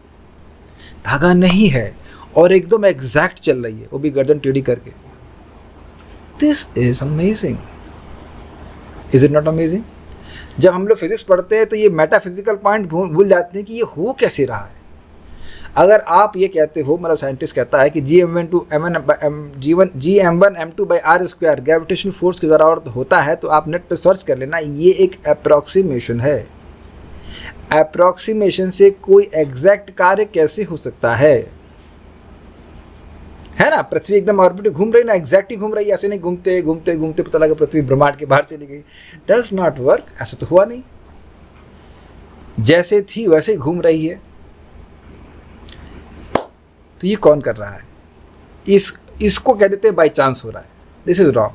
धागा नहीं है और एकदम एग्जैक्ट चल रही है, वो भी गर्दन टेढ़ी करके। This is amazing, is it not amazing? जब हम लोग फिजिक्स पढ़ते हैं तो ये मेटाफिजिकल पॉइंट भूल जाते हैं कि ये हो कैसे रहा है। अगर आप ये कहते हो, मतलब साइंटिस्ट कहता है कि G_m1 m2/r² ग्रेविटेशनल फोर्स के द्वारा होता है, तो आप नेट पे सर्च कर लेना, ये एक अप्रॉक्सीमेशन है। अप्रॉक्सीमेशन से कोई एग्जैक्ट कार्य कैसे हो सकता है ना? पृथ्वी एकदम ऑर्बिट घूम रही ना, एग्जैक्टली घूम रही है, ऐसे नहीं घूमते घूमते घूमते पता लगा पृथ्वी ब्रह्मांड के बाहर चली गई। डज नॉट वर्क, ऐसा तो हुआ नहीं। जैसे थी वैसे ही घूम रही है। तो ये कौन कर रहा है? इसको कह देते हैं बाई चांस हो रहा है। This is wrong.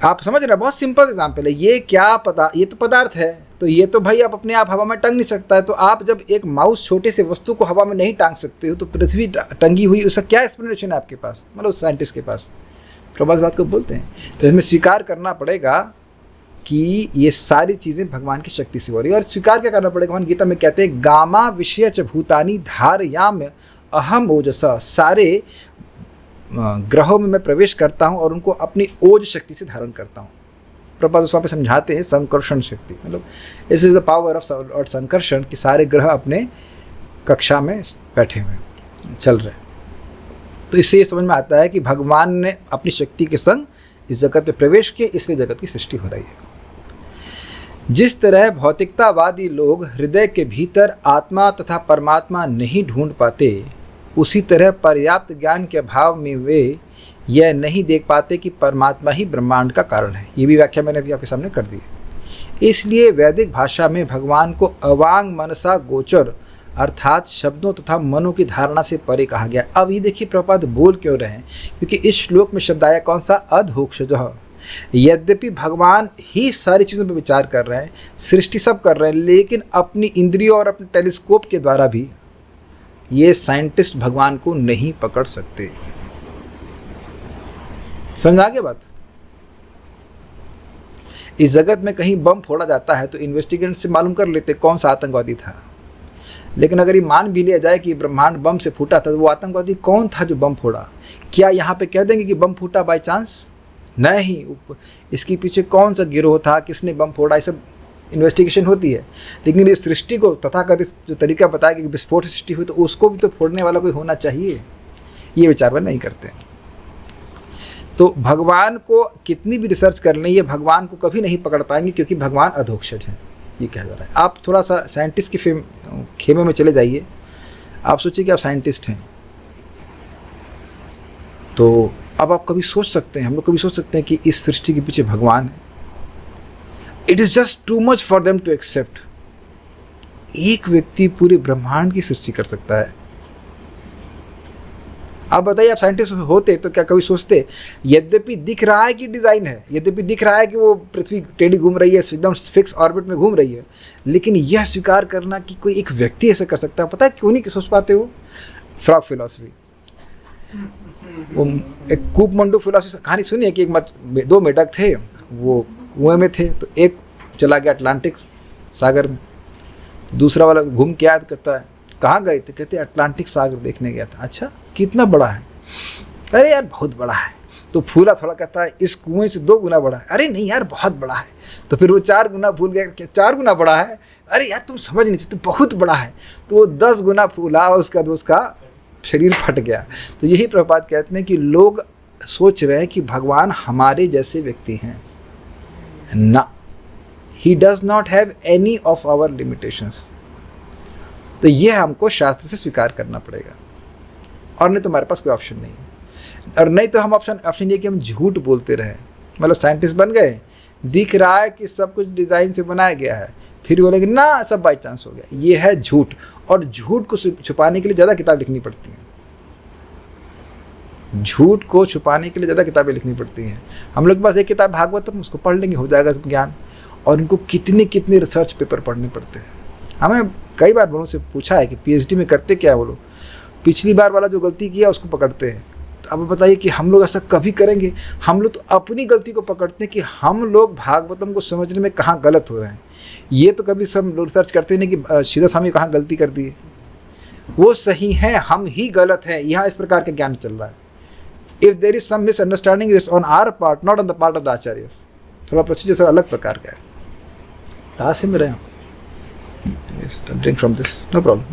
आप समझ रहे हैं? बहुत सिंपल एग्जाम्पल है। ये क्या पता, ये तो पदार्थ है, तो ये तो भाई आप अपने आप हवा में टंग नहीं सकता है। तो आप जब एक माउस छोटे से वस्तु को हवा में नहीं टांग सकते हो, तो पृथ्वी टंगी हुई, उसका क्या एक्सप्लेनेशन है आपके पास, मतलब उस साइंटिस्ट के पास? प्रभास बात को बोलते हैं। तो हमें स्वीकार करना पड़ेगा कि ये सारी चीज़ें भगवान की शक्ति से हो रही है। और स्वीकार क्या करना पड़ेगा? भगवान गीता में कहते हैं, गामा विषय च भूतानी धारयाम अहम ओजसा। सारे ग्रहों में मैं प्रवेश करता हूँ और उनको अपनी ओज शक्ति से धारण करता हूँ। प्रभास वहाँ पे समझाते हैं संकर्षण शक्ति, मतलब this is the power of और संकर्षण, कि सारे ग्रह अपने कक्षा में बैठे हुए चल रहे हैं। तो इससे ये समझ में आता है कि भगवान ने अपनी शक्ति के संग इस जगत में प्रवेश किया, इसलिए जगत की सृष्टि हो रही है। जिस तरह भौतिकतावादी लोग हृदय के भीतर आत्मा तथा परमात्मा नहीं ढूंढ पाते, उसी तरह पर्याप्त ज्ञान के अभाव में वे यह नहीं देख पाते कि परमात्मा ही ब्रह्मांड का कारण है। ये भी व्याख्या मैंने अभी आपके सामने कर दी है। इसलिए वैदिक भाषा में भगवान को अवांग मनसा गोचर, अर्थात शब्दों तथा मनों की धारणा से परे कहा गया। अब ये देखिए प्रभुपाद बोल क्यों रहे हैं, क्योंकि इस श्लोक में शब्द आया कौन सा? अधोक्षजः। यद्यपि भगवान ही सारी चीज़ों पर विचार कर रहे हैं, सृष्टि सब कर रहे हैं, लेकिन अपनी इंद्रियों और अपने टेलीस्कोप के द्वारा भी ये साइंटिस्ट भगवान को नहीं पकड़ सकते। समझ आ गया बात? इस जगत में कहीं बम फोड़ा जाता है तो इन्वेस्टिगेशन से मालूम कर लेते कौन सा आतंकवादी था। लेकिन अगर ये मान भी लिया जाए कि ब्रह्मांड बम से फूटा था, तो वो आतंकवादी कौन था जो बम फोड़ा? क्या यहाँ पे कह देंगे कि बम फूटा बाय चांस? नहीं, इसके पीछे कौन सा गिरोह था, किसने बम फोड़ा, ये सब इन्वेस्टिगेशन होती है। लेकिन इस सृष्टि को तथाकथित जो तरीका बताया कि विस्फोट से सृष्टि हुई, तो उसको भी तो फोड़ने वाला कोई होना चाहिए। ये विचार वो नहीं करते। तो भगवान को कितनी भी रिसर्च कर लें, ये भगवान को कभी नहीं पकड़ पाएंगे, क्योंकि भगवान अधोक्षज हैं, ये कहा जा रहा है। आप थोड़ा सा साइंटिस्ट के खेमे में चले जाइए। आप सोचिए कि आप साइंटिस्ट हैं, तो अब आप कभी सोच सकते हैं, हम लोग कभी सोच सकते हैं कि इस सृष्टि के पीछे भगवान है? It is just too much for them to accept. एक व्यक्ति पूरे ब्रह्मांड की सृष्टि कर सकता है। आप बताइए, आप साइंटिस्ट होते तो क्या कभी सोचते? यद्यपि दिख रहा है कि डिज़ाइन है, यद्यपि दिख रहा है कि वो पृथ्वी टेढ़ी घूम रही है, एकदम फिक्स ऑर्बिट में घूम रही है, लेकिन यह स्वीकार करना कि कोई एक व्यक्ति ऐसा कर सकता है, पता है क्यों नहीं सोच पाते? वो फ्रॉग फिलॉसफी, वो एक कूपमंडू फिलॉसफी कहानी सुनिए कि दो मेढक थे, वो कुएं में थे, तो एक चला गया अटलांटिक सागर में, दूसरा वाला घूम के आया तो कहता है कहाँ गए थे? कहते अटलांटिक सागर देखने गया था। अच्छा, कितना बड़ा है? अरे यार बहुत बड़ा है। तो फूला थोड़ा, कहता है इस कुएं से 2 गुना बड़ा है। अरे नहीं यार बहुत बड़ा है। तो फिर वो 4 गुना फूल गया, क्या 4 गुना बड़ा है? अरे यार तुम समझ नहीं सकते, बहुत बड़ा है। तो वो 10 गुना फूला, उसका शरीर फट गया। तो यही प्रभुपाद कहते हैं कि लोग सोच रहे हैं कि भगवान हमारे जैसे व्यक्ति हैं ना, he does not have any of our limitations. तो यह हमको शास्त्र से स्वीकार करना पड़ेगा, और नहीं तो हमारे पास कोई ऑप्शन नहीं है। और नहीं तो हम ऑप्शन ये कि हम झूठ बोलते रहें, मतलब साइंटिस्ट बन गए, दिख रहा है कि सब कुछ डिज़ाइन से बनाया गया है, फिर बोलेंगे ना सब बाई चांस हो गया। ये है झूठ, और झूठ को छुपाने के लिए ज़्यादा किताब लिखनी पड़ती हैं। झूठ को छुपाने के लिए ज़्यादा किताबें लिखनी पड़ती हैं। हम लोग के पास एक किताब भागवतम, उसको पढ़ लेंगे, हो जाएगा ज्ञान। और इनको कितने रिसर्च पेपर पढ़ने पड़ते हैं। हमें कई बार बड़ों से पूछा है कि पीएचडी में करते क्या है वो लोग? पिछली बार वाला जो गलती किया उसको पकड़ते हैं। तो अब बताइए कि हम लोग ऐसा कभी करेंगे? हम लोग तो अपनी गलती को पकड़ते हैं कि हम लोग भागवतम को समझने में कहाँ गलत हो रहे हैं। ये तो कभी सब लोग रिसर्च करते नहीं कि श्रीधर स्वामी कहाँ गलती कर दी है, वो सही है, हम ही गलत हैं। यहाँ इस प्रकार का ज्ञान चल रहा है। If there is some misunderstanding is on our part, not on the part of the acharyas. थोड़ा प्रोसीजर थोड़ा अलग प्रकार का है। कहाँ से मिल रहे हैं? Yes, I'll drink from this, no problem.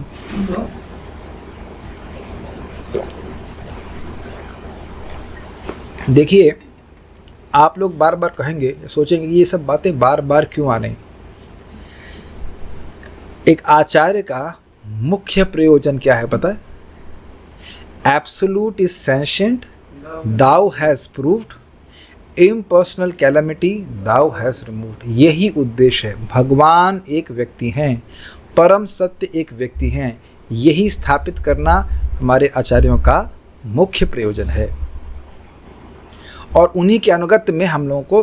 देखिए, आप लोग बार बार कहेंगे, सोचेंगे कि ये सब बातें बार बार क्यों आ रही। एक आचार्य का मुख्य प्रयोजन क्या है पता है? Absolute is sentient, thou hast proved, impersonal calamity thou hast removed. यही उद्देश्य है। भगवान एक व्यक्ति हैं, परम सत्य एक व्यक्ति हैं, यही स्थापित करना हमारे आचार्यों का मुख्य प्रयोजन है। और उन्हीं के अनुगत्य में हम लोगों को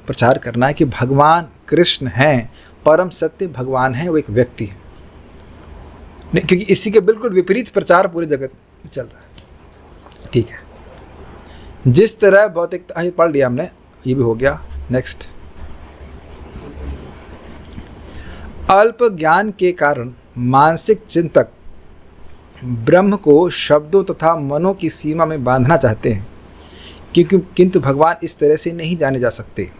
प्रचार करना है कि भगवान कृष्ण हैं, परम सत्य भगवान हैं, वो एक व्यक्ति है। क्योंकि इसी के बिल्कुल विपरीत प्रचार पूरे जगत में चल रहा है। ठीक है, जिस तरह भौतिक पढ़ लिया हमने, ये भी हो गया। नेक्स्ट, अल्प ज्ञान के कारण मानसिक चिंतक ब्रह्म को शब्दों तथा मनों की सीमा में बांधना चाहते हैं, किंतु भगवान इस तरह से नहीं जाने जा सकते।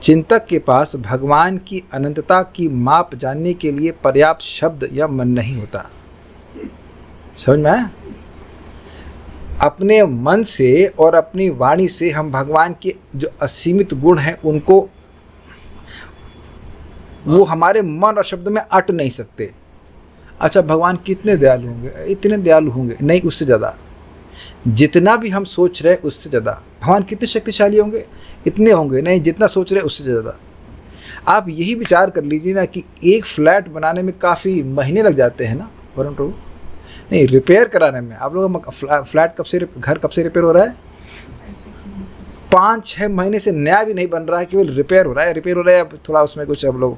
चिंतक के पास भगवान की अनंतता की माप जानने के लिए पर्याप्त शब्द या मन नहीं होता। समझ में आया? अपने मन से और अपनी वाणी से हम भगवान के जो असीमित गुण हैं उनको, वो हमारे मन और शब्द में अट नहीं सकते। अच्छा, भगवान कितने दयालु होंगे? इतने दयालु होंगे? नहीं, उससे ज़्यादा। जितना भी हम सोच रहे उससे ज़्यादा। भगवान कितने शक्तिशाली होंगे? इतने होंगे? नहीं, जितना सोच रहे उससे ज़्यादा। आप यही विचार कर लीजिए ना कि एक फ्लैट बनाने में काफ़ी महीने लग जाते हैं ना वरुण प्रभु? नहीं, रिपेयर कराने में। आप लोग फ्लैट घर कब से रिपेयर हो रहा है? 5-6 महीने से नया भी नहीं बन रहा है, केवल रिपेयर हो रहा है। अब थोड़ा उसमें कुछ अब लोग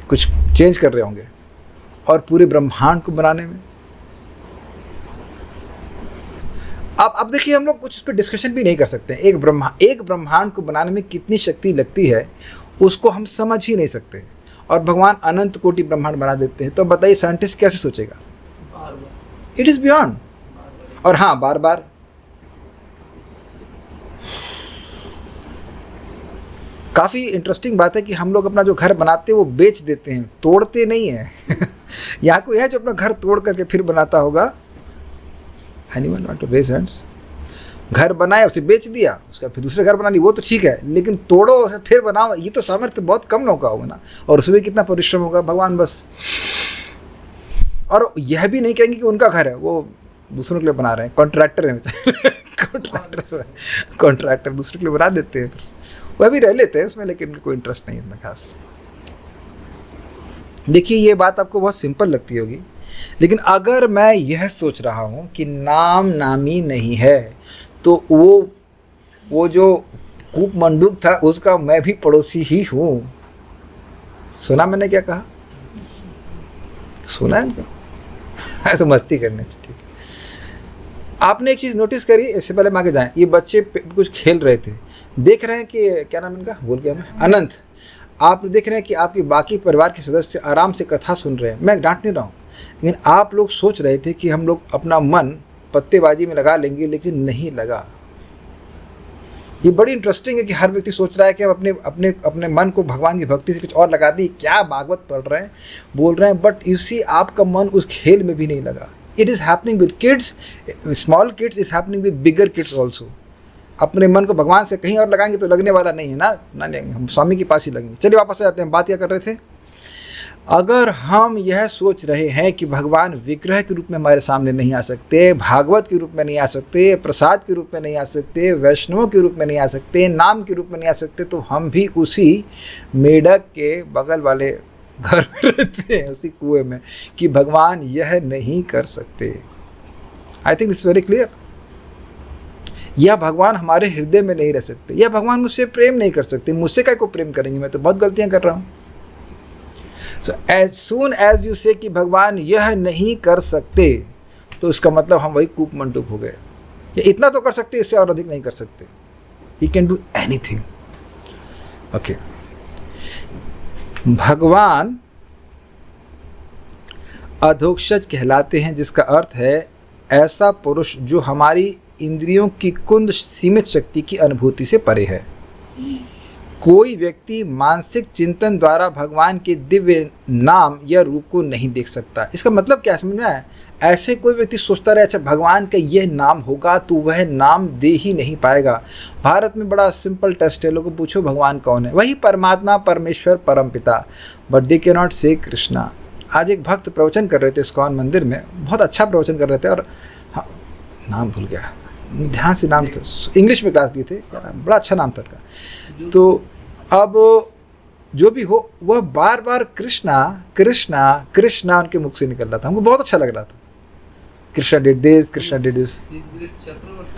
कुछ चेंज कर रहे होंगे। और पूरे ब्रह्मांड को बनाने में अब देखिए, हम लोग कुछ उस पर डिस्कशन भी नहीं कर सकते। एक ब्रह्मांड को बनाने में कितनी शक्ति लगती है उसको हम समझ ही नहीं सकते। और भगवान अनंत कोटि ब्रह्मांड बना देते हैं। तो बताइए साइंटिस्ट कैसे सोचेगा? It is beyond. और हाँ, बार बार काफ़ी इंटरेस्टिंग बात है कि हम लोग अपना जो घर बनाते हैं वो बेच देते हैं, तोड़ते नहीं हैं। यहाँ कोई है जो अपना घर तोड़ करके फिर बनाता होगा? Anyone want to raise hands? घर बनाया, उसे बेच दिया, उसका फिर दूसरे घर बना ली, वो तो ठीक है, लेकिन तोड़ो फिर बनाओ, ये तो सामर्थ्य बहुत कम लोगों का होगा ना। और उसमें कितना परिश्रम होगा। भगवान बस, और यह भी नहीं कहेंगे कि उनका घर है, वो दूसरों के लिए बना रहे हैं, कॉन्ट्रैक्टर हैं कॉन्ट्रैक्टर दूसरों के लिए बना देते हैं, वह भी रह लेते हैं उसमें, लेकिन उनको कोई इंटरेस्ट नहीं इतना खास। देखिए ये बात आपको बहुत सिंपल लगती होगी, लेकिन अगर मैं यह सोच रहा हूँ कि नाम नामी नहीं है, तो वो जो कूप मंडूक था उसका मैं भी पड़ोसी ही हूँ। सुना मैंने क्या कहा? सुना है इनका ऐसे मस्ती करने से, ठीक है। आपने एक चीज़ नोटिस करी, इससे पहले हम आगे जाएं, ये बच्चे कुछ खेल रहे थे, देख रहे हैं कि क्या नाम इनका भूल गया मैं, अनंत। आप देख रहे हैं कि आपके बाकी परिवार के सदस्य आराम से कथा सुन रहे हैं, मैं डांट नहीं रहा हूँ, लेकिन आप लोग सोच रहे थे कि हम लोग अपना मन पत्तेबाजी में लगा लेंगे, लेकिन नहीं लगा। ये बड़ी इंटरेस्टिंग है कि हर व्यक्ति सोच रहा है कि हम अपने मन को भगवान की भक्ति से कुछ और लगा दी, क्या भागवत पढ़ रहे हैं, बोल रहे हैं, बट यू सी आपका मन उस खेल में भी नहीं लगा। It is happening with kids, small kids, is happening with bigger kids also. अपने मन को भगवान से कहीं और लगाएंगे तो लगने वाला नहीं है ना, नहीं, हम स्वामी के पास ही लगेंगे। चलिए वापस आ जाते हैं, बात क्या कर रहे थे। अगर हम यह सोच रहे हैं कि भगवान विग्रह के रूप में हमारे सामने नहीं आ सकते, भागवत के रूप में नहीं आ सकते, प्रसाद के रूप में नहीं आ सकते, वैष्णवों के रूप में नहीं आ सकते, नाम के रूप में नहीं आ सकते, तो हम भी उसी मेढक के बगल वाले घर में रहते हैं, उसी कुएं में, कि भगवान यह नहीं कर सकते। I think this very clear. यह भगवान हमारे हृदय में नहीं रह सकते, यह भगवान मुझसे प्रेम नहीं कर सकते, मुझसे क्या को प्रेम करेंगे, मैं तो बहुत गलतियां कर रहा हूँ। So as soon as you say कि भगवान यह नहीं कर सकते, तो इसका मतलब हम वही कूप मंडूक हो गए। ये इतना तो कर सकते, इससे और अधिक नहीं कर सकते। He can do anything. Okay, भगवान अधोक्षज कहलाते हैं, जिसका अर्थ है ऐसा पुरुष जो हमारी इंद्रियों की कुंद सीमित शक्ति की अनुभूति से परे है। कोई व्यक्ति मानसिक चिंतन द्वारा भगवान के दिव्य नाम या रूप को नहीं देख सकता। इसका मतलब क्या समझ में आया? ऐसे कोई व्यक्ति सोचता रहे अच्छा भगवान का यह नाम होगा, तो वह नाम दे ही नहीं पाएगा। भारत में बड़ा सिंपल टेस्ट है, लोगों को पूछो भगवान कौन है, वही परमात्मा, परमेश्वर, परमपिता, बट दे कैन नॉट से कृष्णा। आज एक भक्त प्रवचन कर रहे थे इस्कॉन मंदिर में, बहुत अच्छा प्रवचन कर रहे थे, और हाँ नाम भूल गया, ध्यान से नाम, इंग्लिश में क्लास दिए थे, बड़ा अच्छा नाम था उनका। तो अब जो भी हो, वह बार बार कृष्णा कृष्णा कृष्णा उनके मुख से निकल रहा था, हमको बहुत अच्छा लग रहा था। Krishna did this, Krishna did this,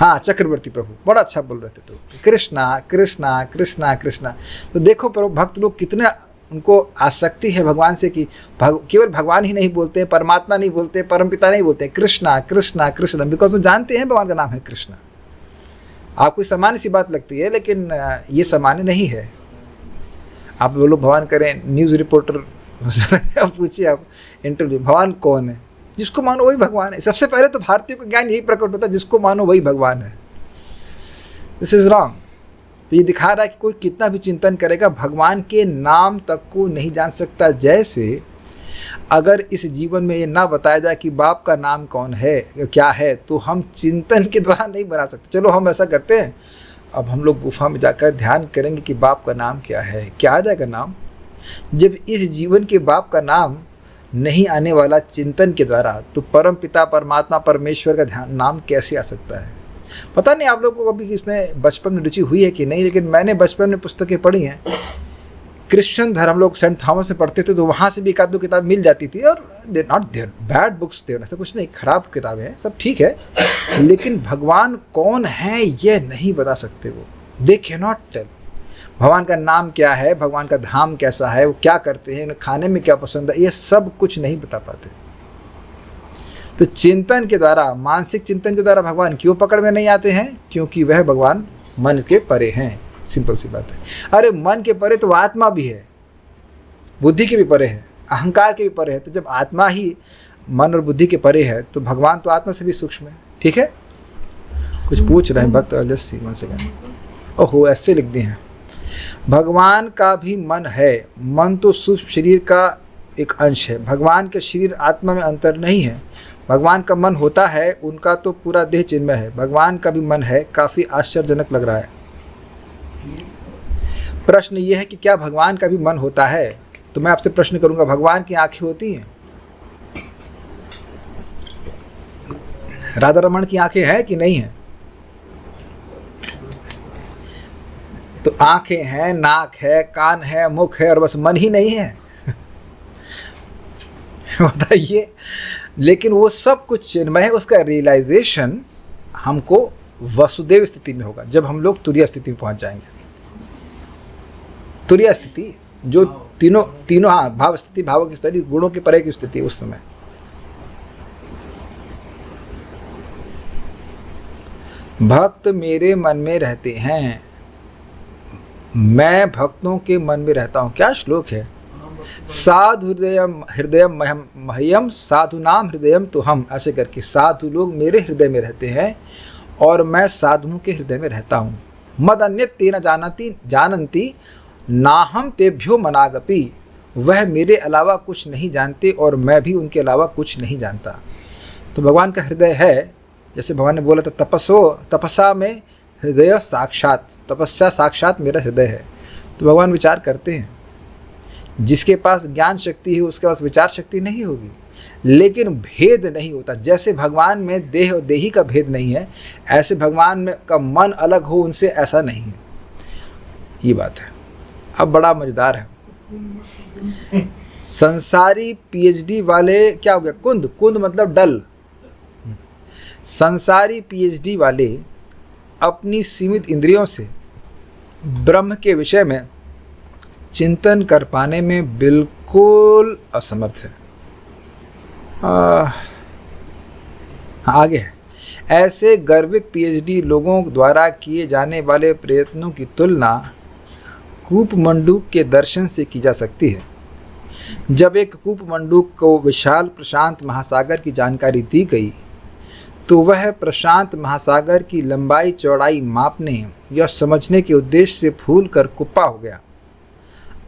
हाँ चक्रवर्ती प्रभु, बड़ा अच्छा बोल रहे थे। तो कृष्णा कृष्णा कृष्णा कृष्णा, तो देखो प्रभु भक्त लोग कितने उनको आसक्ति है भगवान से, कि केवल भगवान ही नहीं बोलते हैं, परमात्मा नहीं बोलते, परमपिता नहीं बोलते, कृष्णा कृष्णा कृष्णा, बिकॉज वो जानते हैं भगवान का नाम है कृष्णा। आपको सामान्य सी बात लगती है, लेकिन ये सामान्य नहीं है। आप बोलो भगवान करें, न्यूज़ रिपोर्टर पूछिए आप इंटरव्यू, भगवान कौन है, जिसको मानो वही भगवान है। सबसे पहले तो भारतीयों का ज्ञान यही प्रकट होता है, जिसको मानो वही भगवान है। This is wrong. तो ये दिखा रहा है कि कोई कितना भी चिंतन करेगा, भगवान के नाम तक को नहीं जान सकता। जैसे अगर इस जीवन में ये ना बताया जाए कि बाप का नाम कौन है, क्या है, तो हम चिंतन के द्वारा नहीं बना सकते। चलो हम ऐसा करते हैं, अब हम लोग गुफा में जाकर ध्यान करेंगे कि बाप का नाम क्या है, क्या आ जाएगा नाम। जब इस जीवन के बाप का नाम नहीं आने वाला चिंतन के द्वारा, तो परम पिता, परमात्मा, परमेश्वर का ध्यान नाम कैसे आ सकता है? पता नहीं आप लोगों को कभी इसमें बचपन में रुचि हुई है कि नहीं, लेकिन मैंने बचपन में पुस्तकें पढ़ी हैं। क्रिश्चियन धर्म हम लोग सेंट थॉमस में पढ़ते थे, तो वहाँ से भी एक आध दो किताब मिल जाती थी, और they're not their bad books, there ऐसा कुछ नहीं, खराब किताबें हैं, सब ठीक है, लेकिन भगवान कौन है यह नहीं बता सकते वो। दे कैन नॉट टेल भगवान का नाम क्या है, भगवान का धाम कैसा है, वो क्या करते हैं, उन्हें खाने में क्या पसंद है, ये सब कुछ नहीं बता पाते। तो चिंतन के द्वारा, मानसिक चिंतन के द्वारा भगवान क्यों पकड़ में नहीं आते हैं? क्योंकि वह भगवान मन के परे हैं। सिंपल सी बात है। अरे मन के परे तो आत्मा भी है, बुद्धि के भी परे है, अहंकार के भी परे है। तो जब आत्मा ही मन और बुद्धि के परे है, तो भगवान तो आत्मा से भी सूक्ष्म है। ठीक है, कुछ पूछ रहे हैं भक्त, जस्ट सी वन सेकंड। ओहो, ऐसे लिख दिए हैं, भगवान का भी मन है, मन तो सूक्ष्म शरीर का एक अंश है, भगवान के शरीर आत्मा में अंतर नहीं है। भगवान का मन होता है, उनका तो पूरा देह चिन्मय है, भगवान का भी मन है। काफ़ी आश्चर्यजनक लग रहा है। प्रश्न ये है कि क्या भगवान का भी मन होता है? तो मैं आपसे प्रश्न करूंगा, भगवान की आंखें होती हैं? राधा रमन की आंखें हैं कि नहीं हैं? तो आंखें हैं, नाक है, कान है, मुख है, और बस मन ही नहीं है। बताइए। लेकिन वो सब कुछ चिन्मय है, उसका रियलाइजेशन हमको वसुदेव स्थिति में होगा, जब हम लोग तुरीय स्थिति में पहुंच जाएंगे। तुरीय स्थिति जो तीनों हाँ, भाव स्थिति, भावों की स्थिति, गुणों के परे की स्थिति, उस समय भक्त मेरे मन में रहते हैं, मैं भक्तों के मन में रहता हूँ। क्या श्लोक है? साधु हृदयम मह्यम साधु नाम हृदयम तो हम, ऐसे करके साधु लोग मेरे हृदय में रहते हैं और मैं साधुओं के हृदय में रहता हूँ। मद अन्य तेन जानन्ति नाहम तेभ्यो मनागपि, वह मेरे अलावा कुछ नहीं जानते और मैं भी उनके अलावा कुछ नहीं जानता। तो भगवान का हृदय है, जैसे भगवान ने बोला था तपसा में हृदय साक्षात, तपस्या साक्षात मेरा हृदय है। तो भगवान विचार करते हैं। जिसके पास ज्ञान शक्ति है उसके पास विचार शक्ति नहीं होगी, लेकिन भेद नहीं होता। जैसे भगवान में देह और देही का भेद नहीं है, ऐसे भगवान में का मन अलग हो उनसे, ऐसा नहीं है। ये बात है। अब बड़ा मजेदार है। संसारी पीएचडी वाले, क्या हो गया? कुंद मतलब डल। संसारी पीएचडी वाले अपनी सीमित इंद्रियों से ब्रह्म के विषय में चिंतन कर पाने में बिल्कुल असमर्थ है। आगे है, ऐसे गर्वित पीएचडी लोगों द्वारा किए जाने वाले प्रयत्नों की तुलना कूपमंडूक के दर्शन से की जा सकती है। जब एक कूपमंडूक को विशाल प्रशांत महासागर की जानकारी दी गई तो वह प्रशांत महासागर की लंबाई चौड़ाई मापने या समझने के उद्देश्य से फूल कर कुप्पा हो गया।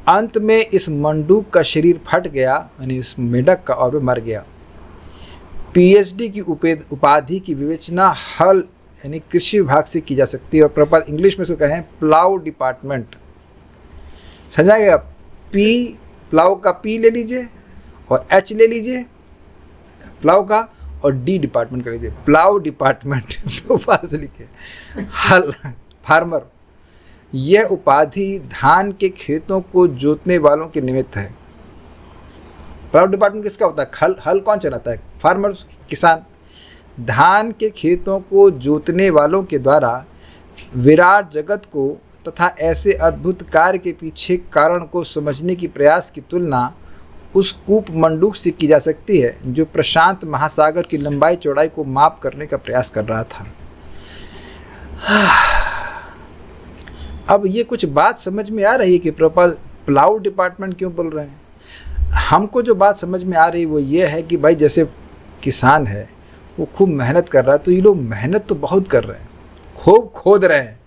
अंत में इस मंडूक का शरीर फट गया, यानी इस मेढक का, और वह मर गया। पीएचडी की उपाधि की विवेचना हल यानी कृषि विभाग से की जा सकती है, और प्रॉपर इंग्लिश में इसको कहें प्लाउ डिपार्टमेंट। समझा गया? पी, प्लाउ का पी ले लीजिए और एच ले लीजिए प्लाउ का, और डी डिपार्टमेंट कर लीजिए, प्लाउ डिपार्टमेंट। ऊपर से लिखे हल, फार्मर। यह उपाधि धान के खेतों को जोतने वालों के निमित्त है। प्लाउ डिपार्टमेंट किसका होता है? हल कौन चलाता है? फार्मर, किसान। धान के खेतों को जोतने वालों के द्वारा विराट जगत को तथा ऐसे अद्भुत कार्य के पीछे कारण को समझने की प्रयास की तुलना उस कूप मंडूक से की जा सकती है जो प्रशांत महासागर की लंबाई चौड़ाई को माप करने का प्रयास कर रहा था। अब ये कुछ बात समझ में आ रही है कि प्लाउ डिपार्टमेंट क्यों बोल रहे हैं। हमको जो बात समझ में आ रही है वो ये है कि भाई जैसे किसान है वो खूब मेहनत कर रहा है, तो ये लोग मेहनत तो बहुत कर रहे हैं, खूब खोद रहे हैं,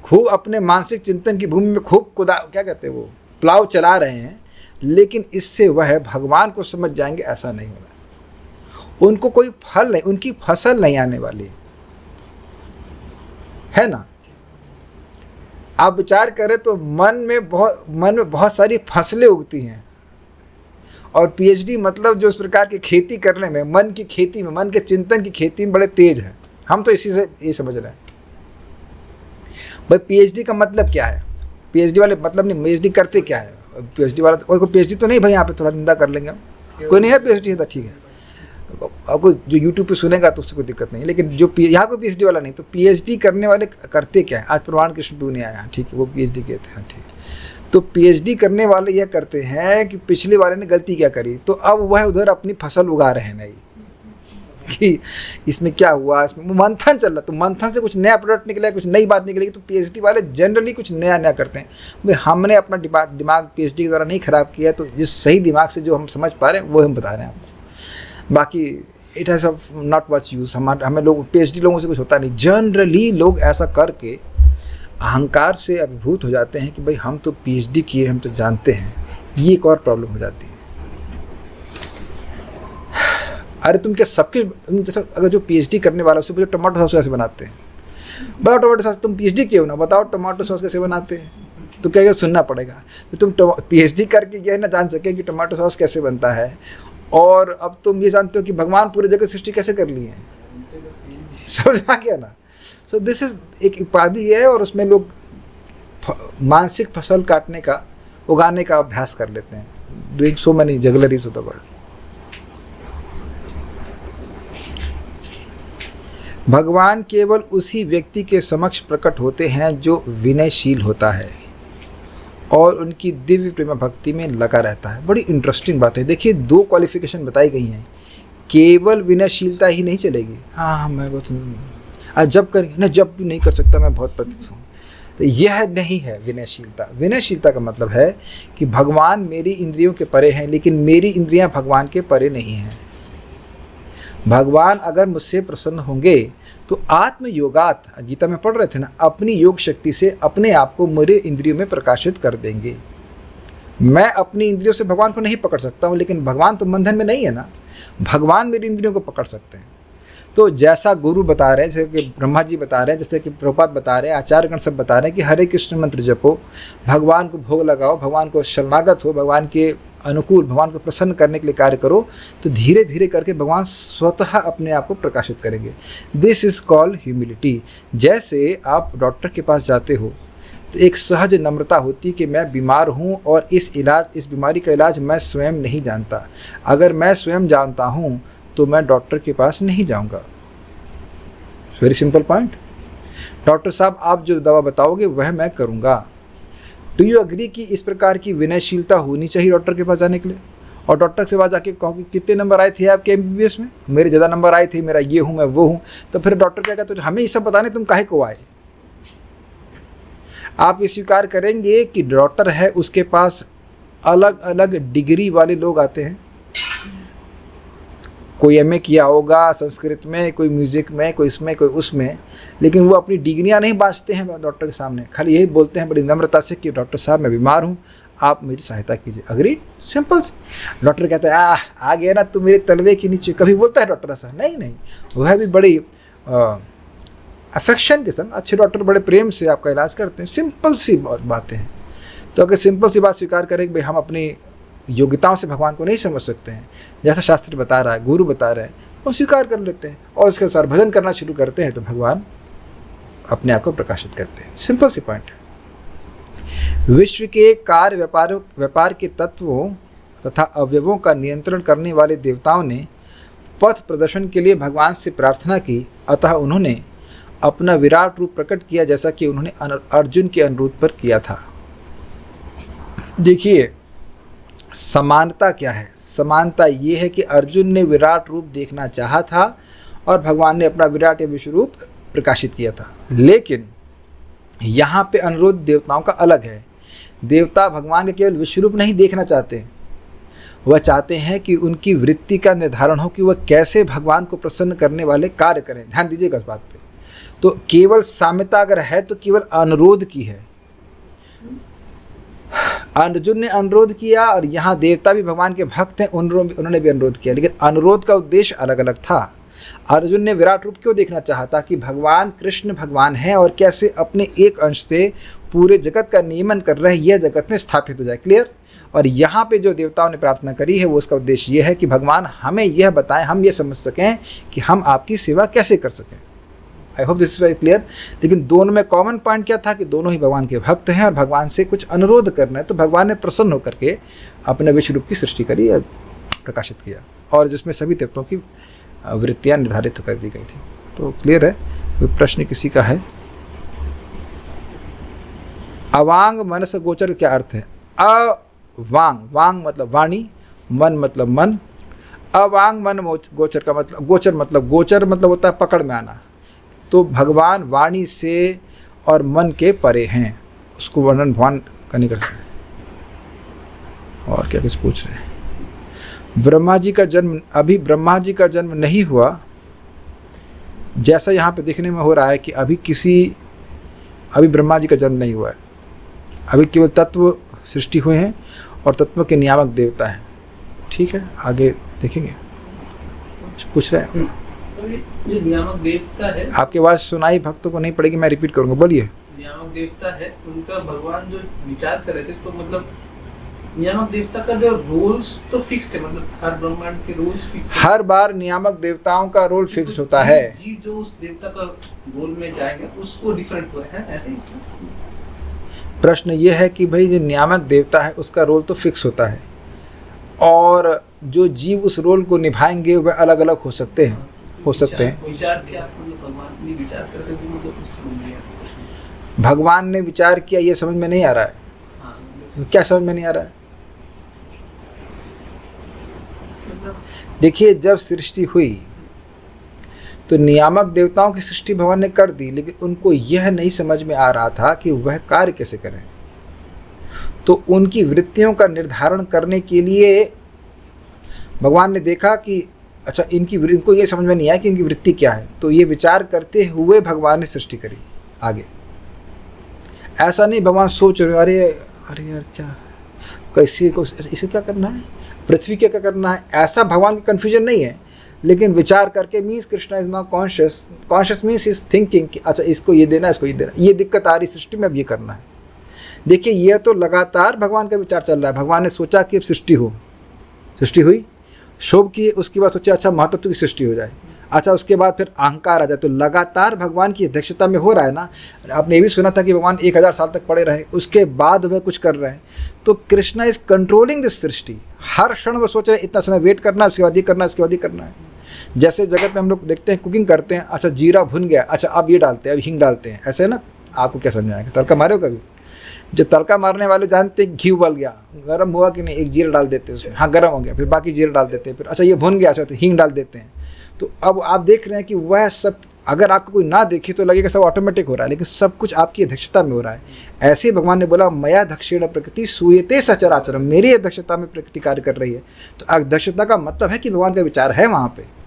खूब अपने मानसिक चिंतन की भूमि में खूब क्या कहते हैं वो, प्लाव चला रहे हैं, लेकिन इससे वह भगवान को समझ जाएंगे ऐसा नहीं होगा। उनको कोई फल नहीं, उनकी फसल नहीं आने वाली है ना। आप विचार करें तो मन में बहुत सारी फसलें उगती हैं, और पीएचडी मतलब जो इस प्रकार की खेती करने में, मन की खेती में, मन के चिंतन की खेती में बड़े तेज है। हम तो इसी से ये समझ रहे हैं। भाई पीएचडी का मतलब क्या है? पीएचडी वाले मतलब नहीं, पीएचडी करते क्या है? पीएचडी वाला कोई पीएचडी तो नहीं भाई, यहाँ पे थोड़ा निंदा कर लेंगे हम, कोई नहीं है पीएचडी है तो ठीक है, आपको जो यूट्यूब पे सुनेगा तो उससे कोई दिक्कत नहीं, लेकिन जो यहाँ कोई पीएचडी वाला नहीं। तो पीएचडी करने वाले करते क्या है? आज प्रवान कृष्ण टू नहीं आया, ठीक है, वो पीएचडी के थे, ठीक। तो पीएचडी करने वाले यह करते हैं कि पिछले वाले ने गलती क्या करी, तो अब वह उधर अपनी फसल उगा रहे हैं नई, कि इसमें क्या हुआ, इसमें मंथन चल रहा, तो मंथन से कुछ नया प्रोडक्ट निकलेगा, कुछ नई बात निकलेगी। तो पीएचडी वाले जनरली कुछ नया करते हैं। भाई हमने अपना दिमाग पीएचडी के द्वारा नहीं खराब किया, तो जिस सही दिमाग से जो हम समझ पा रहे हैं वो हम बता रहे हैं आपको। बाकी it has not much use. हमें लोग पीएचडी लोगों से कुछ होता नहीं। जनरली लोग ऐसा करके अहंकार से अभिभूत हो जाते हैं कि भाई हम तो पीएचडी किए, हम तो जानते हैं। ये एक और प्रॉब्लम हो जाती है। अरे तुम क्या सबके, जैसा अगर जो पीएचडी करने वाला उससे पूछो टमाटो सॉस कैसे बनाते हैं, बताओ टमाटो सॉस, तुम पीएचडी किए हो ना, बताओ टमाटो सॉस कैसे बनाते हैं, तो क्या सुनना पड़ेगा। तो तुम पीएचडी करके यह ना जान सके कि टमाटो सॉस कैसे बनता है, और अब तुम ये जानते हो कि भगवान पूरे जगत सृष्टि कैसे कर ली है। समझ आ गया ना। सो दिस इज एक उपाधि है और उसमें लोग मानसिक फसल काटने का, उगाने का अभ्यास कर लेते हैं, doing so many juggleries of the world. भगवान केवल उसी व्यक्ति के समक्ष प्रकट होते हैं जो विनयशील होता है और उनकी दिव्य प्रेम भक्ति में लगा रहता है। बड़ी इंटरेस्टिंग बात है। देखिए, 2 क्वालिफिकेशन बताई गई हैं। केवल विनयशीलता ही नहीं चलेगी, हाँ मैं बहुत जब करेंगे ना, जब भी नहीं कर सकता, मैं बहुत पतित हूँ, तो यह नहीं है विनयशीलता। विनयशीलता का मतलब है कि भगवान मेरी इंद्रियों के परे हैं, लेकिन मेरी इंद्रियां भगवान के परे नहीं हैं। भगवान अगर मुझसे प्रसन्न होंगे तो आत्मयोगात, गीता में पढ़ रहे थे ना, अपनी योग शक्ति से अपने आप को मेरे इंद्रियों में प्रकाशित कर देंगे। मैं अपनी इंद्रियों से भगवान को नहीं पकड़ सकता हूँ, लेकिन भगवान तो बंधन में नहीं है ना, भगवान मेरी इंद्रियों को पकड़ सकते हैं। तो जैसा गुरु बता रहे हैं, जैसे कि ब्रह्मा जी बता रहे हैं, जैसे कि प्रभुपाद बता रहे हैं, आचार्यगण सब बता रहे हैं कि हरे कृष्ण मंत्र जपो, भगवान को भोग लगाओ, भगवान को शरणागत हो, भगवान के अनुकूल, भगवान को प्रसन्न करने के लिए कार्य करो, तो धीरे धीरे करके भगवान स्वतः अपने आप को प्रकाशित करेंगे। This is called humility. जैसे आप डॉक्टर के पास जाते हो तो एक सहज नम्रता होती कि मैं बीमार हूँ और इस बीमारी का इलाज मैं स्वयं नहीं जानता। अगर मैं स्वयं जानता हूँ तो मैं डॉक्टर के पास नहीं जाऊँगा। Very simple point. डॉक्टर साहब आप जो दवा बताओगे वह मैं करूँगा। डू यू अग्री कि इस प्रकार की विनयशीलता होनी चाहिए डॉक्टर के पास जाने के लिए? और डॉक्टर के पास जाके कहो कि कितने नंबर आए थे आपके MBBS में? मेरे ज़्यादा नंबर आए थे, मेरा ये हूँ, मैं वो हूँ। तो फिर डॉक्टर क्या कहते, तो हमें ये सब बताने तुम काहे को आए? आप ये स्वीकार करेंगे कि डॉक्टर है, उसके पास अलग अलग डिग्री वाले लोग आते हैं। कोई MA किया होगा संस्कृत में, कोई म्यूज़िक में, कोई इसमें, कोई उसमें, लेकिन वो अपनी डिग्रियां नहीं बांटते हैं डॉक्टर के सामने। खाली यही बोलते हैं बड़ी नम्रता से कि डॉक्टर साहब मैं बीमार हूँ, आप मेरी सहायता कीजिए। Agreed, simple. डॉक्टर कहता है आ गया ना तू मेरे तलवे के नीचे। कभी बोलता है डॉक्टर ऐसा? नहीं। वह भी बड़ी अफेक्शन के साथ अच्छे डॉक्टर बड़े प्रेम से आपका इलाज करते हैं। सिंपल सी बातें हैं। तो अगर सिंपल सी बात स्वीकार करें कि भाई हम अपनी योग्यताओं से भगवान को नहीं समझ सकते हैं, जैसा शास्त्र बता रहा है, गुरु बता रहे हैं, वो स्वीकार कर लेते हैं और उसके अनुसार भजन करना शुरू करते हैं, तो भगवान अपने आप को प्रकाशित करते हैं। सिंपल सी पॉइंट। विश्व के कार्य व्यापार के तत्वों तथा अवयवों का नियंत्रण करने वाले देवताओं ने पथ प्रदर्शन के लिए भगवान से प्रार्थना की, अतः उन्होंने अपना विराट रूप प्रकट किया, जैसा कि उन्होंने अर्जुन के अनुरोध पर किया था। देखिए समानता क्या है? समानता ये है कि अर्जुन ने विराट रूप देखना चाहा था और भगवान ने अपना विराट या विश्व रूप प्रकाशित किया था। लेकिन यहाँ पे अनुरोध देवताओं का अलग है। देवता भगवान के केवल विश्व रूप नहीं देखना चाहते, वह चाहते हैं कि उनकी वृत्ति का निर्धारण हो कि वह कैसे भगवान को प्रसन्न करने वाले कार्य करें। ध्यान दीजिएगा इस बात पे। तो केवल साम्यता अगर है तो केवल अनुरोध की है। अर्जुन ने अनुरोध किया और यहाँ देवता भी भगवान के भक्त हैं, उन्होंने भी अनुरोध किया, लेकिन अनुरोध का उद्देश्य अलग अलग था। अर्जुन ने विराट रूप क्यों देखना चाहता? कि भगवान कृष्ण भगवान हैं और कैसे अपने एक अंश से पूरे जगत का नियमन कर रहे हैं, यह जगत में स्थापित हो जाए। क्लियर? और यहाँ पे जो देवताओं ने प्रार्थना करी है वो उसका उद्देश्य ये है कि भगवान हमें यह बताएं, हम ये समझ सकें कि हम आपकी सेवा कैसे कर सकें। I hope this is very clear. लेकिन दोनों में कॉमन पॉइंट क्या था? कि दोनों ही भगवान के भक्त हैं और भगवान से कुछ अनुरोध करना है, तो भगवान ने प्रसन्न होकर के अपने विश्व रूप की सृष्टि करी, प्रकाशित किया, और जिसमें सभी देवताओं की वृत्तियाँ निर्धारित कर दी गई थी। तो क्लियर है? कोई प्रश्न किसी का है? अवांग मनस गोचर क्या अर्थ है? अवांग, वांग मतलब वाणी, मन मतलब मन। अवांग मन गोचर का मतलब, गोचर मतलब होता है पकड़ में आना। तो भगवान वाणी से और मन के परे हैं, उसको वर्णन भगवान का नहीं कर सकते। और क्या कुछ पूछ रहे हैं? ब्रह्मा जी का जन्म, अभी ब्रह्मा जी का जन्म नहीं हुआ, जैसा यहाँ पे देखने में हो रहा है कि अभी ब्रह्मा जी का जन्म नहीं हुआ है। अभी केवल तत्व सृष्टि हुए हैं और तत्व के नियामक देवता हैं। ठीक है, आगे देखेंगे। पूछ रहे हैं जो नियामक देवता है, आपकी आवाज़ सुनाई भक्तों को नहीं पड़ेगी, मैं रिपीट करूँगा, बोलिए। नियामक देवता है, उनका भगवान जो विचार कर रहे थे, तो मतलब नियामक देवता का जो रूल्स तो फिक्स्ड है, मतलब हर ब्रह्मांड के रूल्स फिक्स है। हर बार नियामक देवताओं का रोल फिक्स्ड होता है। जीव जो उस देवता का रोल में जाएगा उसको डिफरेंट हुआ है, ऐसे ही। प्रश्न ये है कि भाई जो नियामक देवता है उसका रोल तो फिक्स होता है, और जो जीव उस रोल को निभाएंगे वह अलग अलग हो सकते हैं। विचार क्या मतलब भगवान ने विचार करते हुए मतलब कुछ समझ नहीं आता कुछ। भगवान ने विचार किया, ये समझ में नहीं आ रहा है। हाँ, क्या समझ में नहीं आ रहा है? देखिए, जब सृष्टि हुई तो नियामक देवताओं की सृष्टि भगवान ने कर दी, लेकिन उनको यह नहीं समझ में आ रहा था कि वह कार्य कैसे करें। तो उनकी वृत्तियों का निर्धारण करने के लिए भगवान ने देखा कि अच्छा, इनको ये समझ में नहीं आया कि इनकी वृत्ति क्या है, तो ये विचार करते हुए भगवान ने सृष्टि करी आगे। ऐसा नहीं भगवान सोच रहे अरे अरे यार क्या कैसे को इसे क्या करना है, पृथ्वी क्या क्या करना है, ऐसा भगवान की कन्फ्यूजन नहीं है। लेकिन विचार करके means Krishna is not conscious. Conscious means is thinking कि अच्छा इसको ये देना, इसको ये देना, ये दिक्कत आ रही सृष्टि में, अब ये करना है। देखिए, यह तो लगातार भगवान का विचार चल रहा है। भगवान ने सोचा कि अब सृष्टि हो, सृष्टि हुई, शोभ की, उसके बाद सोचा अच्छा महातत्व की सृष्टि हो जाए, अच्छा उसके बाद फिर अहंकार आ जाए। तो लगातार भगवान की अध्यक्षता में हो रहा है ना। आपने ये भी सुना था कि भगवान 1000 साल तक पड़े रहे, उसके बाद वह कुछ कर रहे हैं। तो कृष्णा इज कंट्रोलिंग दिस सृष्टि। हर क्षण वो सोच रहे हैं इतना समय वेट करना है, उसके बाद ये करना है, उसके बाद ये करना है। जैसे जगत में हम लोग देखते हैं कुकिंग करते हैं, अच्छा जीरा भुन गया, अच्छा अब ये डालते हैं, अब हींग डालते हैं, ऐसे है ना। आपको क्या समझ आएगा? तड़का मारे हो कभी? जो तड़का मारने वाले जानते हैं घी उबल गया, गर्म हुआ कि नहीं, एक जीरा डाल देते हैं उसमें, हाँ गर्म हो गया, फिर बाकी जीरा डाल देते हैं, फिर अच्छा ये भुन गया, अच्छा तो हींग डाल देते हैं। तो अब आप देख रहे हैं कि वह सब, अगर आपको कोई ना देखे तो लगेगा सब ऑटोमेटिक हो रहा है, लेकिन सब कुछ आपकी अध्यक्षता में हो रहा है। ऐसे ही भगवान ने बोला मया दक्षिण प्रकृति सूयते सचराचरम, मेरी अध्यक्षता में प्रकृति कार्य कर रही है। तो अध्यक्षता का मतलब है कि भगवान का विचार है वहाँ पे।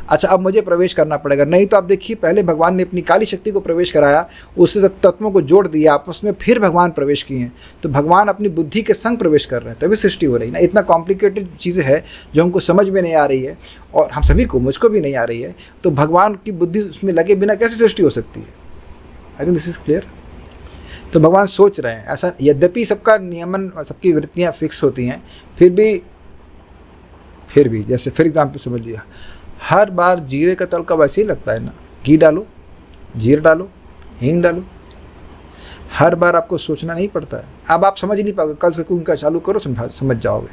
अच्छा अब मुझे प्रवेश करना पड़ेगा, नहीं तो आप देखिए पहले भगवान ने अपनी काली शक्ति को प्रवेश कराया, उससे तत्वों को जोड़ दिया आपस में, फिर भगवान प्रवेश किए हैं। तो भगवान अपनी बुद्धि के संग प्रवेश कर रहे हैं, तभी सृष्टि हो रही है ना। इतना कॉम्प्लिकेटेड चीज़ें हैं जो हमको समझ में नहीं आ रही है, और हम सभी को, मुझको भी नहीं आ रही है। तो भगवान की बुद्धि उसमें लगे बिना कैसे सृष्टि हो सकती है? I think this is clear. तो भगवान सोच रहे हैं ऐसा, यद्यपि सबका नियमन, सबकी वृत्तियाँ फिक्स होती हैं, फिर भी जैसे फॉर एग्जाम्पल समझ लिया, हर बार जीरे का तड़का वैसे ही लगता है ना। घी डालो, जीरा डालो, हींग डालो, हर बार आपको सोचना नहीं पड़ता है। अब आप समझ ही नहीं पाओगे, कल से कुकिंग का चालू करो, समझ जाओगे।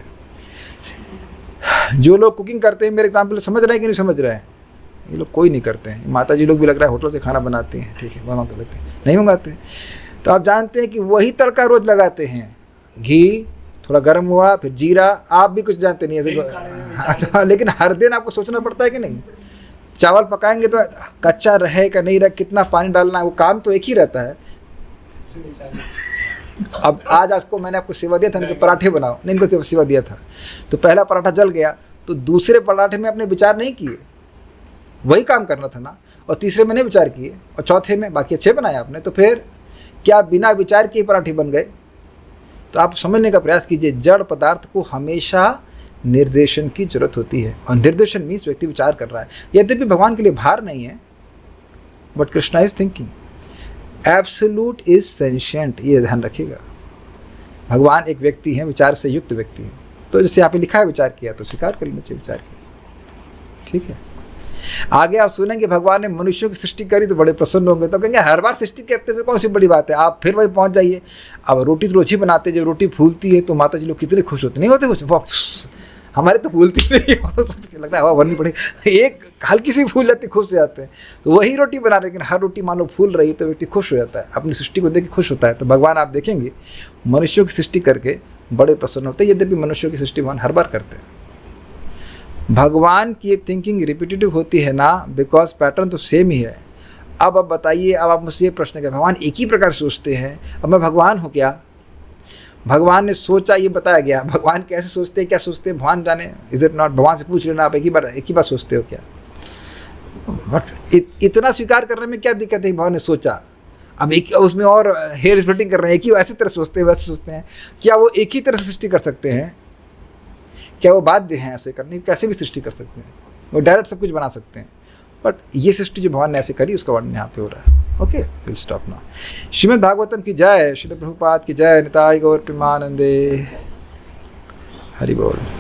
जो लोग कुकिंग करते हैं, मेरे एग्जाम्पल समझ रहे हैं कि नहीं समझ रहे हैं? ये लोग कोई नहीं करते हैं। माता जी लोग भी लग रहा है होटल से खाना बनाते हैं, ठीक है, मंगा लेते हैं, नहीं मंगाते। तो आप जानते हैं कि वही तड़का रोज लगाते हैं, घी थोड़ा गर्म हुआ, फिर जीरा, आप भी कुछ जानते नहीं है। अच्छा, लेकिन हर दिन आपको सोचना पड़ता है कि नहीं? चावल पकाएंगे तो कच्चा रहे का नहीं रहे, कितना पानी डालना है, वो काम तो एक ही रहता है। अब आज आपको मैंने आपको सेवा दिया था ना कि पराठे बनाओ, नहीं इनको तो सेवा दिया था, तो पहला पराठा जल गया, तो दूसरे पराठे में आपने विचार नहीं किए, वही काम करना था ना। और तीसरे में नहीं विचार किए, और चौथे में बाकी अच्छे बनाए आपने, तो फिर क्या बिना विचार किए पराठे बन गए? तो आप समझने का प्रयास कीजिए, जड़ पदार्थ को हमेशा निर्देशन की जरूरत होती है, और निर्देशन मीन्स व्यक्ति विचार कर रहा है। यद्यपि भगवान के लिए भार नहीं है, but Krishna is thinking. Absolute is sentient, ये ध्यान रखिएगा। भगवान एक व्यक्ति है, विचार से युक्त व्यक्ति है। तो जैसे यहाँ पे लिखा है विचार किया, तो स्वीकार कर लेना चाहिए विचार किया, ठीक है। आगे आप सुनेंगे भगवान ने मनुष्यों की सृष्टि करी तो बड़े प्रसन्न होंगे, तो कहेंगे हर बार सृष्टि करते हैं, कौन सी बड़ी बात है, आप फिर वही पहुंच जाइए। अब रोटी तो रोज ही बनाते हैं, जब रोटी फूलती है तो माता जी लोग कितने खुश होते, नहीं होते खुश? हमारे तो फूलती नहीं, लगता है हवा भरनी पड़ेगी, एक हल्की सी फूल जाती, खुश हो जाते हैं। तो वही रोटी बना रहे, लेकिन हर रोटी मान लो फूल रही तो व्यक्ति खुश हो जाता है, अपनी सृष्टि को देख के खुश होता है। तो भगवान आप देखेंगे मनुष्यों की सृष्टि करके बड़े प्रसन्न होते हैं, यद्यपि मनुष्यों की सृष्टि भगवान हर बार करते हैं। भगवान की थिंकिंग रिपीटेटिव होती है ना, बिकॉज पैटर्न तो सेम ही है। अब बताइए, अब आप मुझसे ये प्रश्न करें, भगवान एक ही प्रकार सोचते हैं, अब मैं भगवान हूँ क्या? भगवान ने सोचा, ये बताया गया। भगवान कैसे सोचते हैं, क्या सोचते हैं, भगवान जाने। Is it not? भगवान से पूछ लेना, आप एक ही बार सोचते हो क्या? बट इतना स्वीकार करने में क्या दिक्कत है? भगवान ने सोचा, अब एक उसमें और हेयर स्प्लिटिंग कर रहे हैं, एक ही ऐसी तरह सोचते हैं, वैसे सोचते हैं। क्या वो एक ही तरह से सृष्टि कर सकते हैं? क्या वो बाध्य हैं ऐसे करने? कैसे भी सृष्टि कर सकते हैं, वो डायरेक्ट सब कुछ बना सकते हैं। बट ये सृष्टि जो भगवान ने ऐसे करी, उसका वर्णन यहाँ पे हो रहा है। Okay, will stop now. Shrimad Bhagavatam की जय, श्रील प्रभुपाद की जय, निताय गौर प्रेमानंदे। हरि बोल।